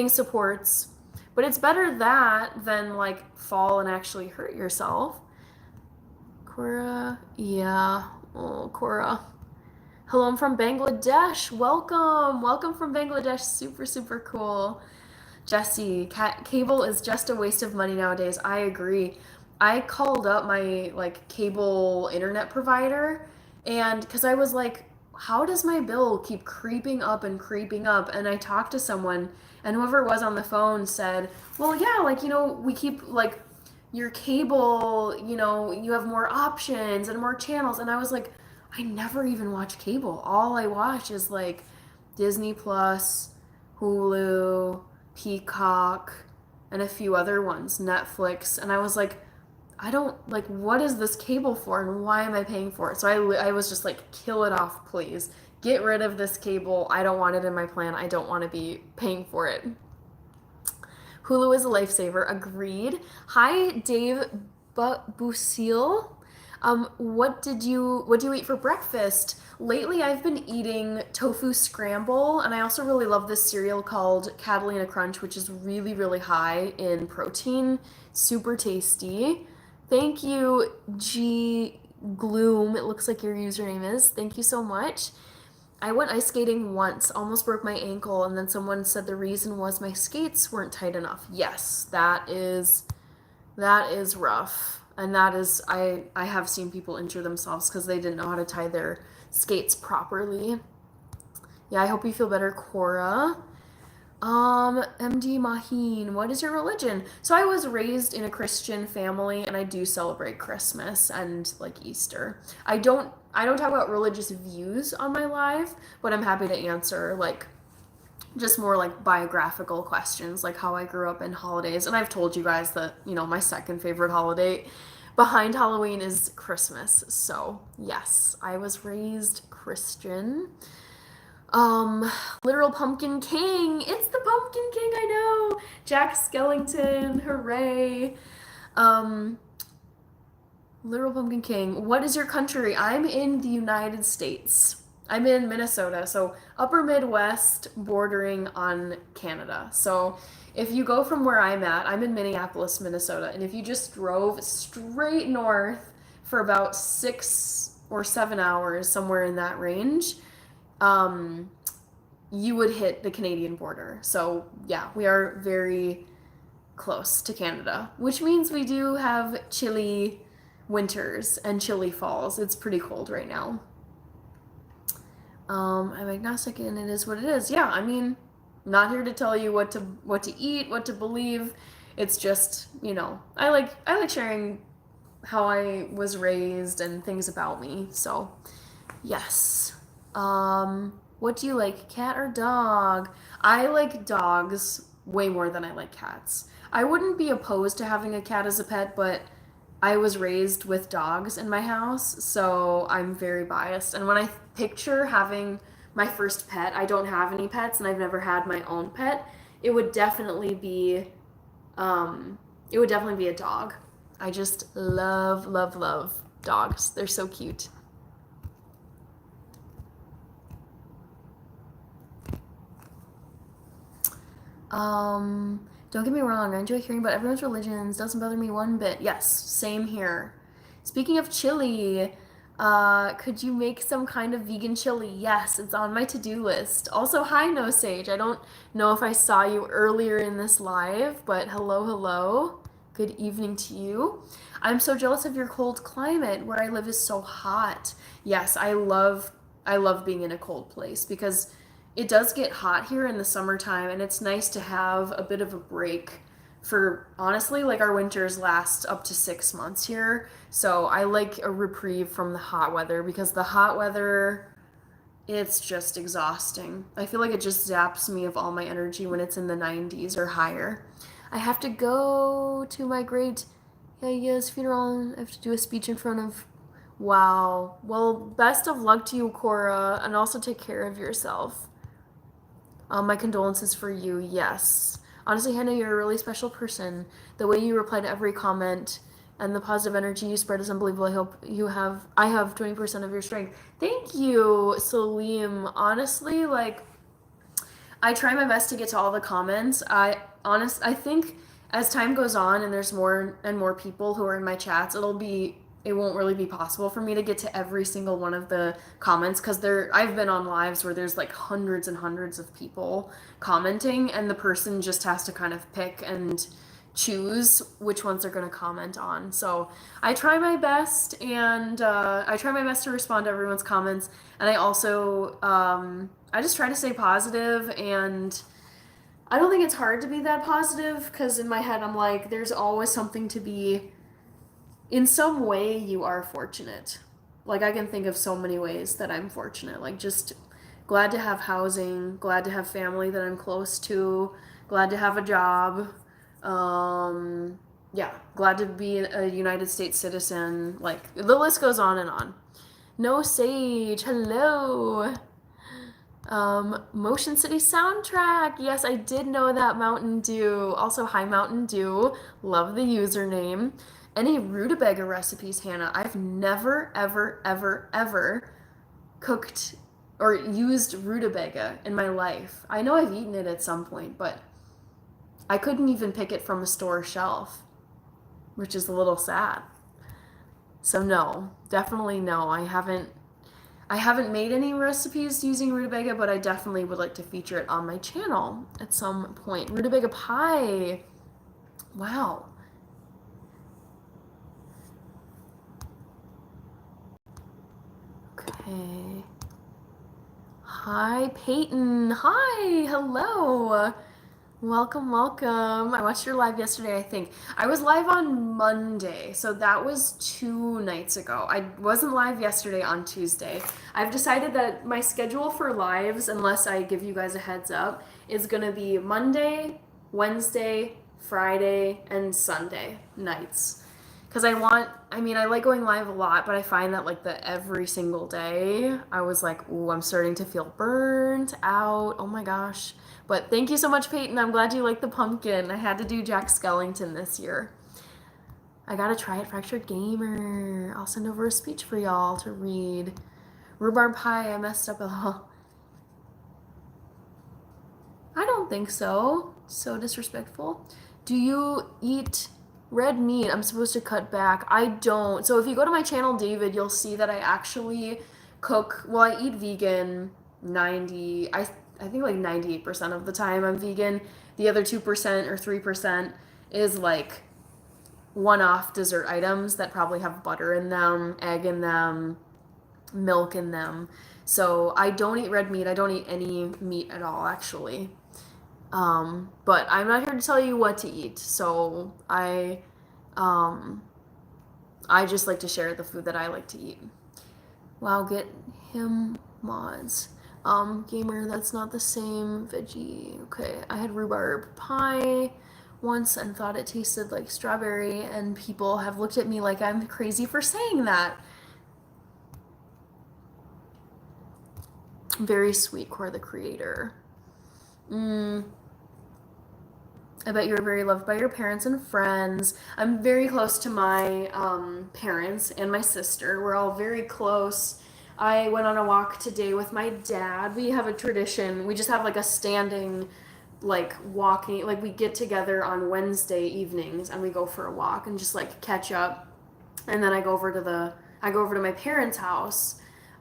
supports. But it's better that than like fall and actually hurt yourself. Cora, yeah. Oh, Cora. Hello, I'm from Bangladesh. Welcome from Bangladesh. Super, super cool. Jesse, cable is just a waste of money nowadays. I agree. I called up my like cable internet provider, and because I was like, how does my bill keep creeping up and creeping up? And I talked to someone, and whoever it was on the phone said, well, yeah, like we keep like your cable, you have more options and more channels. And I was like, I never even watch cable. All I watch is like Disney Plus, Hulu, Peacock, and a few other ones, Netflix. And I was like, I don't like what is this cable for and why am I paying for it? So I was just like, kill it off, please. Get rid of this cable. I don't want it in my plan. I don't want to be paying for it. Hulu is a lifesaver. Agreed. Hi, Dave Busil. What did you eat for breakfast? Lately, I've been eating tofu scramble, and I also really love this cereal called Catalina Crunch, which is really, really high in protein. Super tasty. Thank you, G Gloom. It looks like your username is. Thank you so much. I went ice skating once, almost broke my ankle, and then someone said the reason was my skates weren't tight enough. Yes, that is rough. And that is I have seen people injure themselves because they didn't know how to tie their skates properly. Yeah, I hope you feel better, Cora. MD Maheen, what is your religion? So I was raised in a Christian family and I do celebrate Christmas and like Easter. I don't talk about religious views on my live, but I'm happy to answer like just more like biographical questions, like how I grew up in holidays. And I've told you guys that, my second favorite holiday behind Halloween is Christmas. So, yes, I was raised Christian. Literal Pumpkin King. It's the Pumpkin King, I know. Jack Skellington, hooray. Literal Pumpkin King. What is your country? I'm in the United States. I'm in Minnesota, so upper Midwest bordering on Canada. So if you go from where I'm at, I'm in Minneapolis, Minnesota, and if you just drove straight north for about 6 or 7 hours, somewhere in that range, you would hit the Canadian border. So yeah, we are very close to Canada, which means we do have chilly winters and chilly falls. It's pretty cold right now. I'm agnostic and it is what it is. Yeah, I mean, not here to tell you what to eat, what to believe. It's just, I like sharing how I was raised and things about me. So, yes. What do you like, cat or dog? I like dogs way more than I like cats. I wouldn't be opposed to having a cat as a pet, but I was raised with dogs in my house, so I'm very biased. And when I picture having my first pet, I don't have any pets and I've never had my own pet, it would definitely be a dog. I just love, love, love dogs. They're so cute. Don't get me wrong, I enjoy hearing about everyone's religions. Doesn't bother me one bit. Yes, same here. Speaking of chili, could you make some kind of vegan chili? Yes, it's on my to-do list. Also, hi, No Sage. I don't know if I saw you earlier in this live, but hello, hello. Good evening to you. I'm so jealous of your cold climate. Where I live is so hot. Yes, I love being in a cold place because it does get hot here in the summertime and it's nice to have a bit of a break for, honestly, like our winters last up to 6 months here. So I like a reprieve from the hot weather because the hot weather, it's just exhausting. I feel like it just zaps me of all my energy when it's in the 90s or higher. I have to go to my great Yaya's funeral. I have to do a speech in front of. Wow. Well, best of luck to you, Cora, and also take care of yourself. My condolences for you, yes. Honestly, Hannah, you're a really special person. The way you reply to every comment and the positive energy you spread is unbelievable. I have 20% of your strength. Thank you, Salim. Honestly, I try my best to get to all the comments. I think as time goes on and there's more and more people who are in my chats, it won't really be possible for me to get to every single one of the comments because I've been on lives where there's like hundreds and hundreds of people commenting and the person just has to kind of pick and choose which ones they're going to comment on. So I try my best and I try my best to respond to everyone's comments, and I also I just try to stay positive, and I don't think it's hard to be that positive because in my head I'm like, there's always something to be. In some way, you are fortunate. Like, I can think of so many ways that I'm fortunate. Like, just glad to have housing, glad to have family that I'm close to, glad to have a job. Yeah, glad to be a United States citizen. Like, the list goes on and on. No Sage, hello. Motion City soundtrack. Yes, I did know that, Mountain Dew. Also, hi, Mountain Dew. Love the username. Any rutabaga recipes, Hannah? I've never, ever, ever, ever cooked or used rutabaga in my life. I know I've eaten it at some point, but I couldn't even pick it from a store shelf, which is a little sad. So no, definitely no. I haven't made any recipes using rutabaga, but I definitely would like to feature it on my channel at some point. Rutabaga pie. Wow. Okay. Hi, Peyton. Hi, hello. Welcome, welcome. I watched your live yesterday, I think. I was live on Monday, so that was 2 nights ago. I wasn't live yesterday on Tuesday. I've decided that my schedule for lives, unless I give you guys a heads up, is gonna be Monday, Wednesday, Friday, and Sunday nights. Because I like going live a lot, but I find that like the every single day, I was like, ooh, I'm starting to feel burnt out. Oh my gosh. But thank you so much, Peyton. I'm glad you like the pumpkin. I had to do Jack Skellington this year. I gotta try it, Fractured Gamer. I'll send over a speech for y'all to read. Rhubarb pie, I messed up a little. I don't think so. So disrespectful. Do you eat red meat? I'm supposed to cut back. I don't. So if you go to my channel, David, you'll see that I actually cook. Well, I eat vegan 90. I think like 98% of the time I'm vegan. The other 2% or 3% is like one-off dessert items that probably have butter in them, egg in them, milk in them. So I don't eat red meat. I don't eat any meat at all, actually. But I'm not here to tell you what to eat. So um, I just like to share the food that I like to eat. Wow, get him mods. Gamer, that's not the same veggie. Okay, I had rhubarb pie once and thought it tasted like strawberry, and people have looked at me like I'm crazy for saying that. Very sweet, Core the creator. I bet you're very loved by your parents and friends. I'm very close to my parents and my sister. We're all very close. I went on a walk today with my dad. We have a tradition. We just have like a standing, like walking, like we get together on Wednesday evenings and we go for a walk and just like catch up. And then I go over to my parents' house.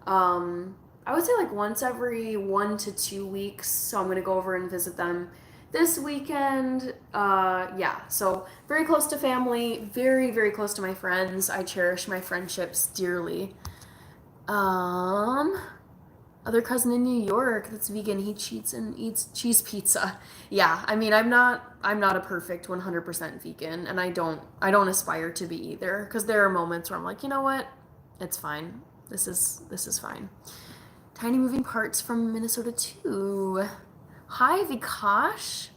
I would say like once every 1 to 2 weeks. So I'm gonna go over and visit them this weekend. Yeah, so very close to family, very, very close to my friends. I cherish my friendships dearly. Other cousin in New York that's vegan, he cheats and eats cheese pizza. Yeah, I mean, I'm not a perfect 100% vegan, and I don't aspire to be either, because there are moments where I'm like, you know what, it's fine. This is fine. Tiny moving parts from Minnesota too. Hi, Vikash.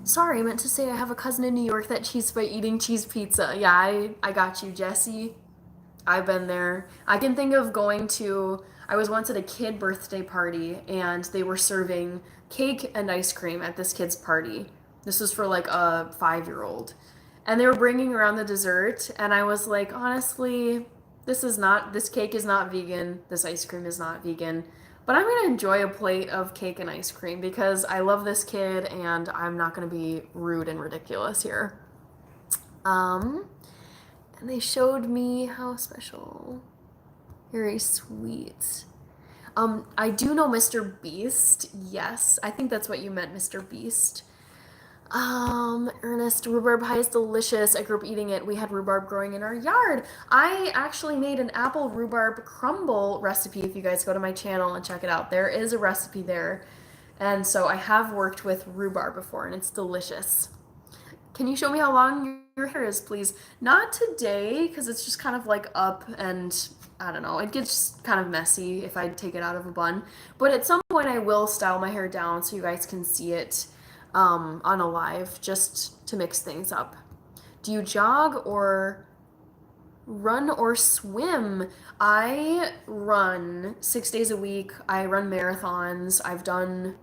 Sorry, I meant to say I have a cousin in New York that cheats by eating cheese pizza. Yeah, I got you, Jesse. I've been there. I can think of I was once at a kid birthday party and they were serving cake and ice cream at this kid's party. This was for like a 5-year-old. And they were bringing around the dessert, and I was like, honestly, this cake is not vegan, this ice cream is not vegan, but I'm gonna enjoy a plate of cake and ice cream because I love this kid and I'm not gonna be rude and ridiculous here. And they showed me how special. Very sweet. I do know Mr. Beast. Yes, I think that's what you meant, Mr. Beast. Ernest, rhubarb pie is delicious. I grew up eating it. We had rhubarb growing in our yard. I actually made an apple rhubarb crumble recipe. If you guys go to my channel and check it out, there is a recipe there. And so I have worked with rhubarb before, and it's delicious. Can you show me how long your hair is, please? Not today, because it's just kind of like up and I don't know. It gets kind of messy if I take it out of a bun. But at some point I will style my hair down so you guys can see it on a live, just to mix things up. Do you jog or run or swim? I run 6 days a week. I run marathons. I've done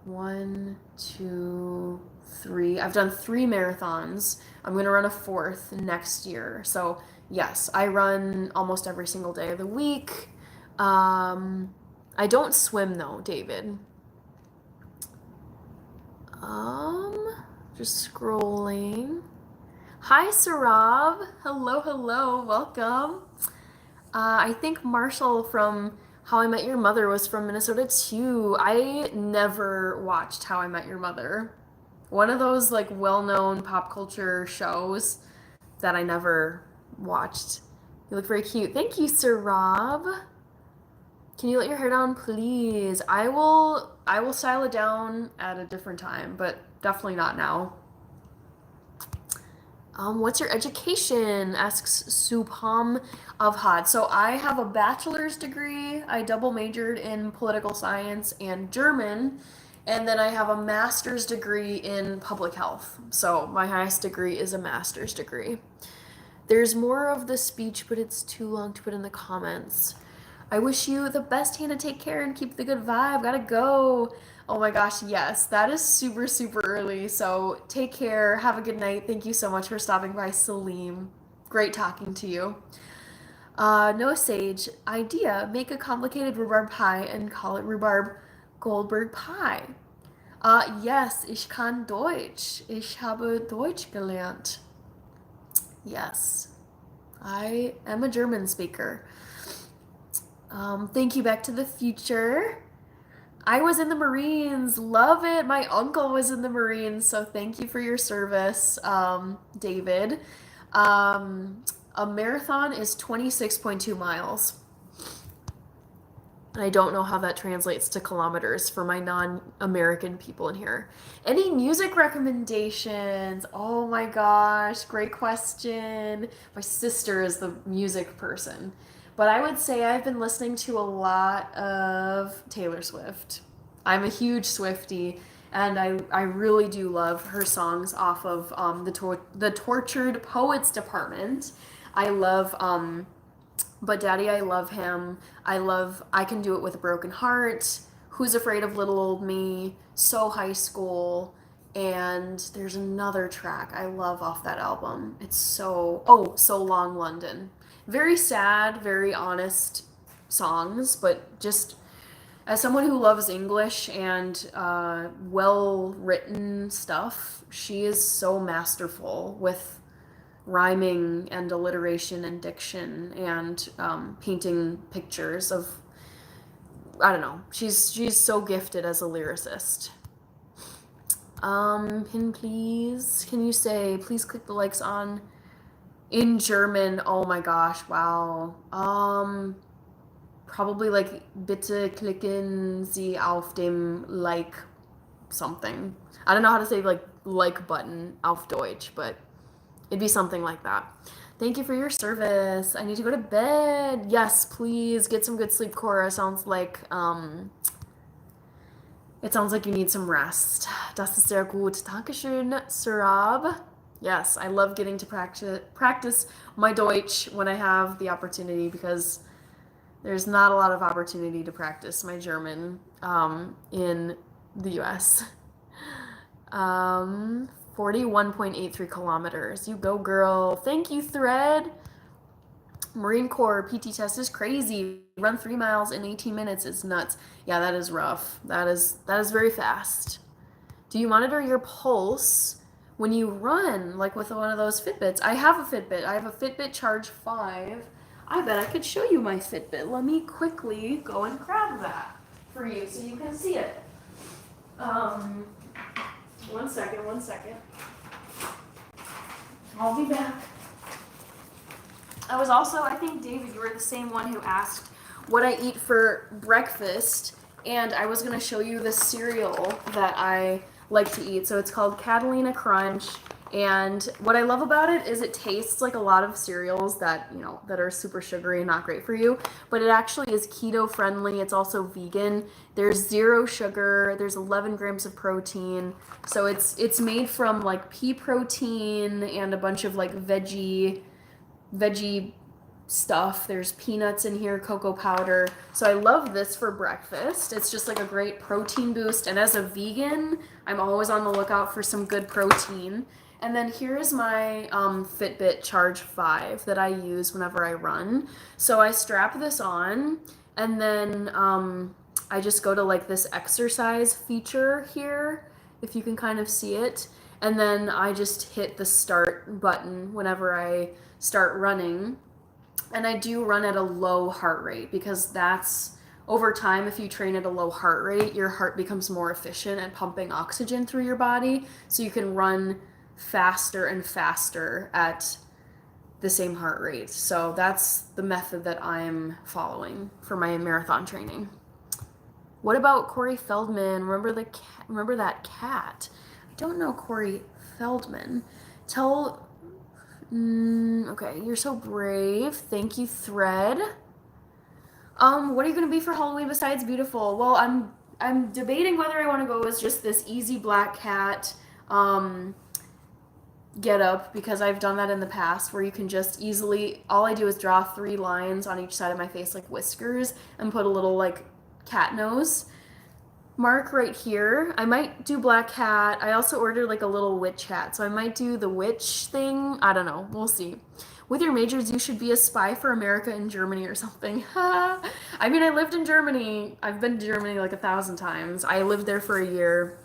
1, 2, 3. I've done 3 marathons. I'm going to run a 4th next year. So, yes, I run almost every single day of the week. I don't swim though, David. Just scrolling. Hi, Sarab. Hello, hello. Welcome. I think Marshall from How I Met Your Mother was from Minnesota too. I never watched How I Met Your Mother. One of those like well-known pop culture shows that I never watched. You look very cute. Thank you, Sir Rob. Can you let your hair down, please? I will style it down at a different time, but definitely not now. What's your education? Asks Subham Avhad. So I have a bachelor's degree. I double majored in political science and German. And then I have a master's degree in public health. So my highest degree is a master's degree. There's more of the speech, but it's too long to put in the comments. I wish you the best, Hannah. Take care and keep the good vibe. Gotta go. Oh my gosh, yes, that is super, super early. So take care. Have a good night. Thank you so much for stopping by, Salim. Great talking to you. Noah Sage, idea, make a complicated rhubarb pie and call it rhubarb Goldberg pie. Yes, ich kann Deutsch. Ich habe Deutsch gelernt. Yes, I am a German speaker. Thank you, Back to the Future. I was in the Marines. Love it. My uncle was in the Marines, so thank you for your service, David. A marathon is 26.2 miles. I don't know how that translates to kilometers for my non-American people in here. Any music recommendations? Oh my gosh, great question. My sister is the music person. But I would say I've been listening to a lot of Taylor Swift. I'm a huge Swiftie, and I really do love her songs off of the Tortured Poets Department. I love But Daddy, I Love Him. I love I Can Do It With a Broken Heart, Who's Afraid of Little Old Me, So High School, and there's another track I love off that album. It's So Long London. Very sad, very honest songs, but just as someone who loves English and well-written stuff, she is so masterful with rhyming and alliteration and diction and painting pictures of, I don't know, she's so gifted as a lyricist. Pin please. Can you say, please click the likes on in German? Oh my gosh, wow. Probably like, bitte klicken Sie auf dem Like something. I don't know how to say like button auf Deutsch, but it'd be something like that. Thank you for your service. I need to go to bed. Yes, please get some good sleep, Cora. Sounds like you need some rest. Das ist sehr gut. Dankeschön, Surab. Yes, I love getting to practice my Deutsch when I have the opportunity, because there's not a lot of opportunity to practice my German in the US. 41.83 kilometers. You go, girl. Thank you, Thread. Marine Corps PT test is crazy. Run 3 miles in 18 minutes is nuts. Yeah, that is rough. That is very fast. Do you monitor your pulse when you run, like with one of those Fitbits? I have a Fitbit. I have a Fitbit Charge 5. I bet I could show you my Fitbit. Let me quickly go and grab that for you so you can see it. One second. I'll be back. I think, David, you were the same one who asked what I eat for breakfast, and I was going to show you the cereal that I like to eat. So it's called Catalina Crunch, and what I love about it is it tastes like a lot of cereals that are super sugary and not great for you, but it actually is keto friendly. It's also vegan. There's 0 sugar. There's 11 grams of protein. So it's made from like pea protein and a bunch of like veggie stuff. There's peanuts in here, cocoa powder. So I love this for breakfast. It's just like a great protein boost. And as a vegan, I'm always on the lookout for some good protein. And then here's my Fitbit Charge 5 that I use whenever I run. So I strap this on, and then I just go to like this exercise feature here, if you can kind of see it. And then I just hit the start button whenever I start running. And I do run at a low heart rate, because that's, over time, if you train at a low heart rate, your heart becomes more efficient at pumping oxygen through your body. So you can run faster and faster at the same heart rate. So that's the method that I'm following for my marathon training. What about Corey Feldman? Remember that cat? I don't know Corey Feldman. Okay, you're so brave. Thank you, Thread. What are you gonna be for Halloween besides beautiful? Well, I'm debating whether I want to go as just this easy black cat get up, because I've done that in the past where you can just easily, all I do is draw 3 lines on each side of my face like whiskers and put a little like cat nose mark right here. I might do black cat. I also ordered like a little witch hat, so I might do the witch thing. I don't know. We'll see. With your majors, you should be a spy for America in Germany or something. I mean, I lived in Germany. I've been to Germany like 1,000 times. I lived there for a year.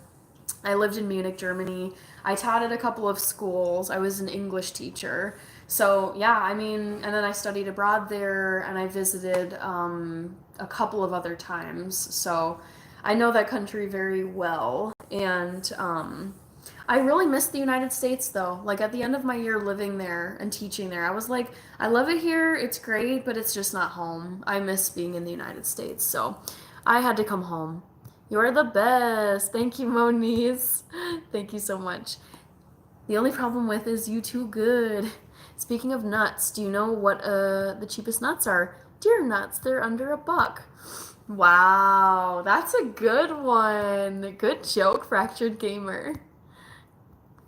I lived in Munich, Germany. I taught at a couple of schools. I was an English teacher. So, yeah, I mean, and then I studied abroad there, and I visited a couple of other times. So I know that country very well. And I really missed the United States, though. Like, at the end of my year living there and teaching there, I was like, I love it here. It's great, but it's just not home. I miss being in the United States. So I had to come home. You're the best. Thank you, Moniz. Thank you so much. The only problem with is you too good. Speaking of nuts, do you know what the cheapest nuts are? Deer nuts. They're under $1. Wow, that's a good one. Good joke, Fractured Gamer.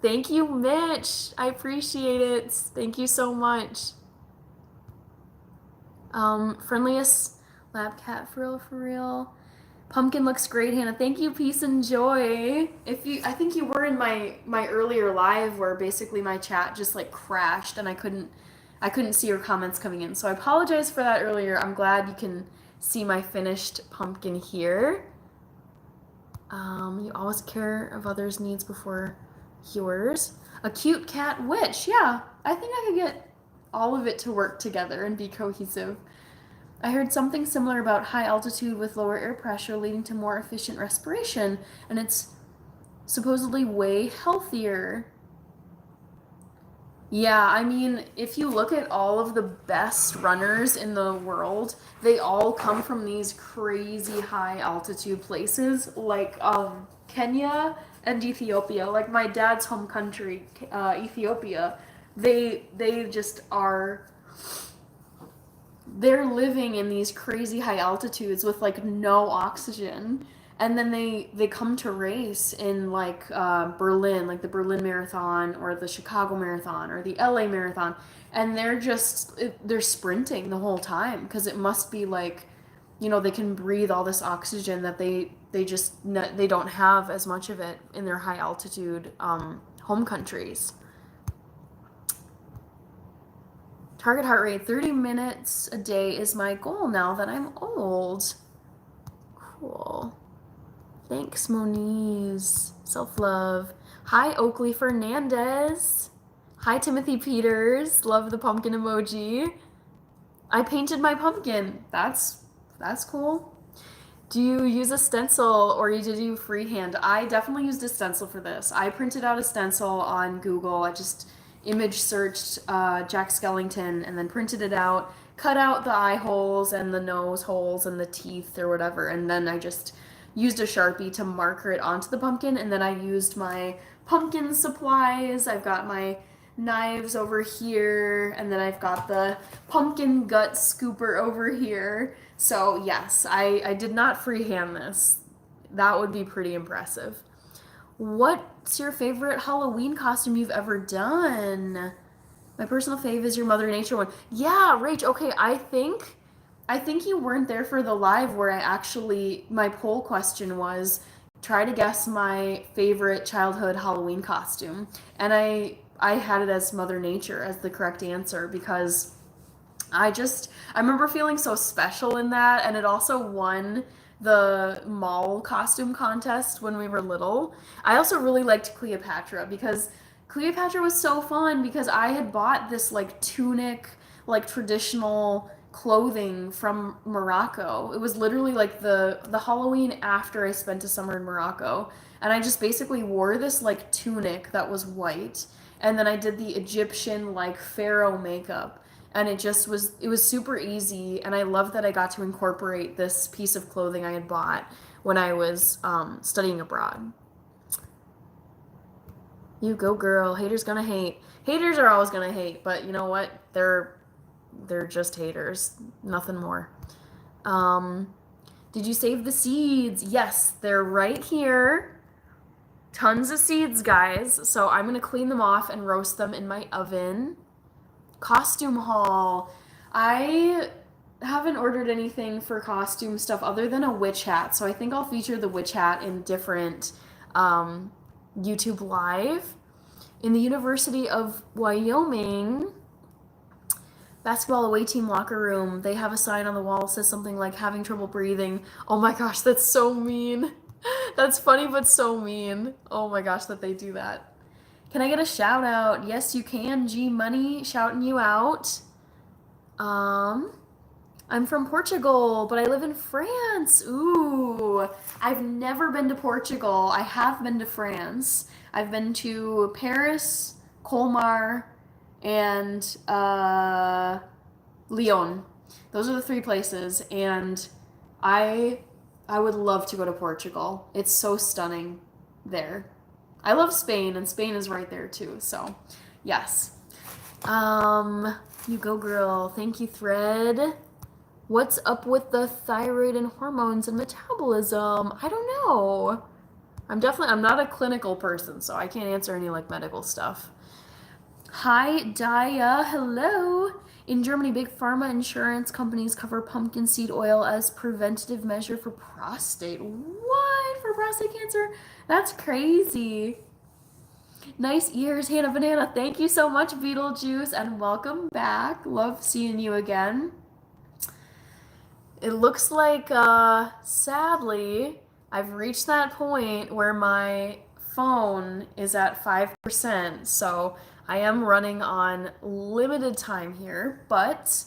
Thank you, Mitch. I appreciate it. Thank you so much. Friendliest lab cat for real. Pumpkin looks great, Hannah. Thank you, peace and joy. I think you were in my earlier live where basically my chat just like crashed and I couldn't see your comments coming in. So I apologize for that earlier. I'm glad you can see my finished pumpkin here. You always care of others' needs before yours. A cute cat witch. Yeah, I think I could get all of it to work together and be cohesive. I heard something similar about high altitude with lower air pressure leading to more efficient respiration, and it's supposedly way healthier. Yeah, I mean, if you look at all of the best runners in the world, they all come from these crazy high altitude places like Kenya and Ethiopia. Like my dad's home country, Ethiopia, they just are, they're living in these crazy high altitudes with like no oxygen, and then they come to race in like Berlin, like the Berlin Marathon or the Chicago Marathon or the LA Marathon, and they're sprinting the whole time because it must be like, they can breathe all this oxygen that they don't have as much of it in their high altitude home countries. Target heart rate, 30 minutes a day is my goal now that I'm old. Cool. Thanks, Moniz. Self-love. Hi, Oakley Fernandez. Hi, Timothy Peters. Love the pumpkin emoji. I painted my pumpkin. That's cool. Do you use a stencil or did you freehand? I definitely used a stencil for this. I printed out a stencil on Google. I just image searched Jack Skellington and then printed it out, cut out the eye holes and the nose holes and the teeth or whatever, and then I just used a Sharpie to marker it onto the pumpkin, and then I used my pumpkin supplies. I've got my knives over here, and then I've got the pumpkin gut scooper over here. So yes, I did not freehand this. That would be pretty impressive. What's your favorite Halloween costume you've ever done? My personal fave is your Mother Nature one. Yeah, Rach, okay, I think you weren't there for the live where my poll question was, try to guess my favorite childhood Halloween costume. And I had it as Mother Nature as the correct answer because I remember feeling so special in that, and it also won the mall costume contest when we were little. I also really liked Cleopatra because Cleopatra was so fun because I had bought this like tunic, like traditional clothing from Morocco. It was literally like the Halloween after I spent a summer in Morocco, and I just basically wore this like tunic that was white, And then I did the Egyptian like pharaoh makeup, and it was super easy, and I love that I got to incorporate this piece of clothing I had bought when I was studying abroad. You go, girl. Haters gonna hate. Haters are always gonna hate, but you know what? They're just haters. Nothing more. Did you save the seeds? Yes, they're right here. Tons of seeds, guys. So I'm gonna clean them off and roast them in my oven. Costume haul. I haven't ordered anything for costume stuff other than a witch hat, so I think I'll feature the witch hat in different YouTube Live. In the University of Wyoming basketball away team locker room, they have a sign on the wall that says something like having trouble breathing. Oh my gosh, that's so mean. That's funny but so mean. Oh my gosh, that they do that. Can I get a shout out? Yes, you can. G Money shouting you out. I'm from Portugal, but I live in France. Ooh, I've never been to Portugal. I have been to France. I've been to Paris, Colmar, and Lyon. Those are the 3 places, and I would love to go to Portugal. It's so stunning there. I love Spain, and Spain is right there too. So, yes. You go, girl. Thank you, Thread. What's up with the thyroid and hormones and metabolism? I don't know. I'm not a clinical person, so I can't answer any like medical stuff. Hi, Daya. Hello. In Germany, big pharma insurance companies cover pumpkin seed oil as preventative measure for prostate. What? For prostate cancer? That's crazy. Nice ears, Hannah Banana. Thank you so much, Beetlejuice, and welcome back. Love seeing you again. It looks like, sadly, I've reached that point where my phone is at 5%, so I am running on limited time here, but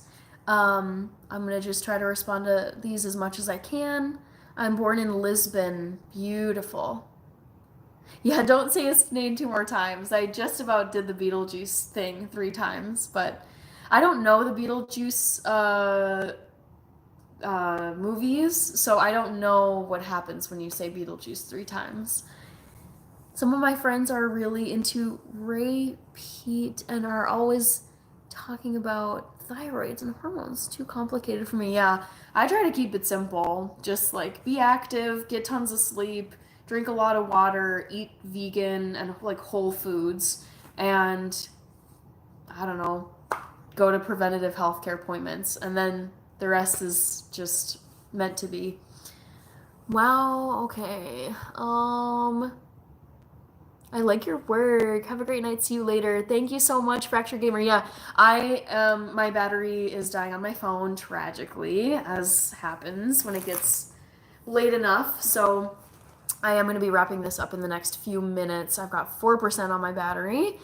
I'm going to just try to respond to these as much as I can. I'm born in Lisbon. Beautiful. Yeah, don't say his name 2 more times. I just about did the Beetlejuice thing 3 times, but I don't know the Beetlejuice movies, so I don't know what happens when you say Beetlejuice 3 times. Some of my friends are really into repeat and are always talking about thyroids and hormones. Too complicated for me. Yeah, I try to keep it simple. Just like be active, get tons of sleep, drink a lot of water, eat vegan and like whole foods, and I don't know, go to preventative healthcare appointments, and then the rest is just meant to be. Wow, okay. I like your work. Have a great night. See you later. Thank you so much, Fracture Gamer. Yeah, my battery is dying on my phone tragically, as happens when it gets late enough. So I am going to be wrapping this up in the next few minutes. I've got 4% on my battery.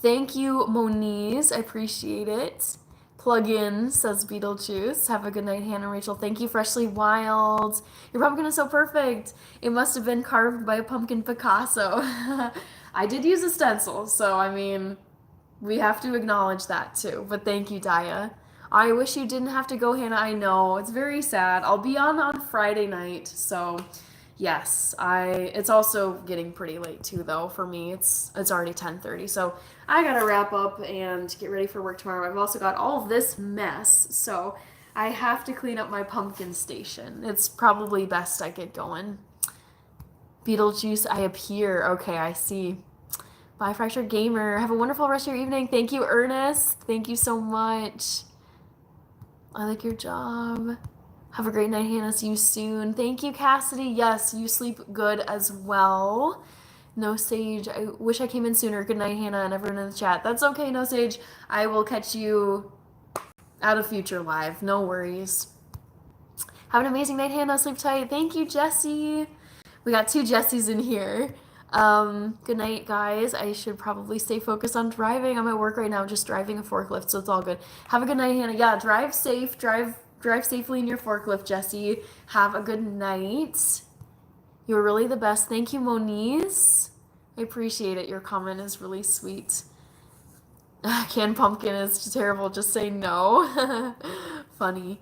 Thank you, Moniz. I appreciate it. Plug in, says Beetlejuice. Have a good night, Hannah and Rachel. Thank you, Freshly Wild. Your pumpkin is so perfect. It must have been carved by a pumpkin Picasso. I did use a stencil, so I mean, we have to acknowledge that too. But thank you, Daya. I wish you didn't have to go, Hannah. I know, it's very sad. I'll be on Friday night, so yes. It's also getting pretty late too, though. For me, it's already 10:30, so I gotta wrap up and get ready for work tomorrow. I've also got all of this mess, so I have to clean up my pumpkin station. It's probably best I get going. Beetlejuice, I appear. Okay, I see. Bye, Fracture Gamer. Have a wonderful rest of your evening. Thank you, Ernest. Thank you so much. I like your job. Have a great night, Hannah. See you soon. Thank you, Cassidy. Yes, you sleep good as well. No Sage, I wish I came in sooner. Good night, Hannah, and everyone in the chat. That's okay, No Sage. I will catch you at a future live. No worries. Have an amazing night, Hannah. Sleep tight. Thank you, Jessie. We got 2 Jessies in here. Good night, guys. I should probably stay focused on driving. I'm at work right now, just driving a forklift, so it's all good. Have a good night, Hannah. Yeah, drive safe. Drive safely in your forklift, Jessie. Have a good night. You're really the best. Thank you, Moniz. I appreciate it. Your comment is really sweet. Canned pumpkin is terrible. Just say no. Funny.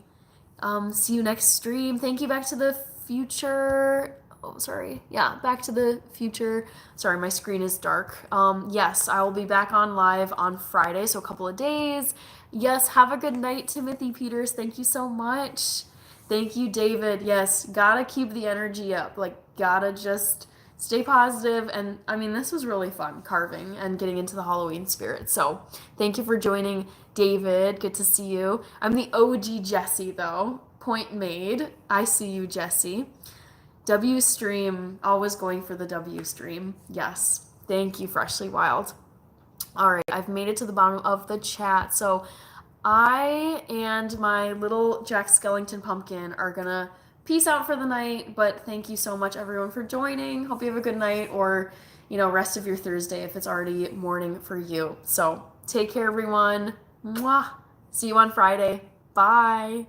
See you next stream. Thank you, Back to the Future. Oh, sorry. Yeah, Back to the Future. Sorry, my screen is dark. Yes, I will be back on live on Friday, so a couple of days. Yes, have a good night, Timothy Peters. Thank you so much. Thank you, David. Yes, gotta keep the energy up. Like, gotta just stay positive. And I mean, this was really fun carving and getting into the Halloween spirit. So, thank you for joining, David. Good to see you. I'm the OG Jessie, though. Point made. I see you, Jessie. W stream, always going for the W stream. Yes. Thank you, Freshly Wild. All right, I've made it to the bottom of the chat. So I and my little Jack Skellington pumpkin are gonna peace out for the night. But thank you so much, everyone, for joining. Hope you have a good night or, rest of your Thursday if it's already morning for you. So take care, everyone. Mwah. See you on Friday. Bye.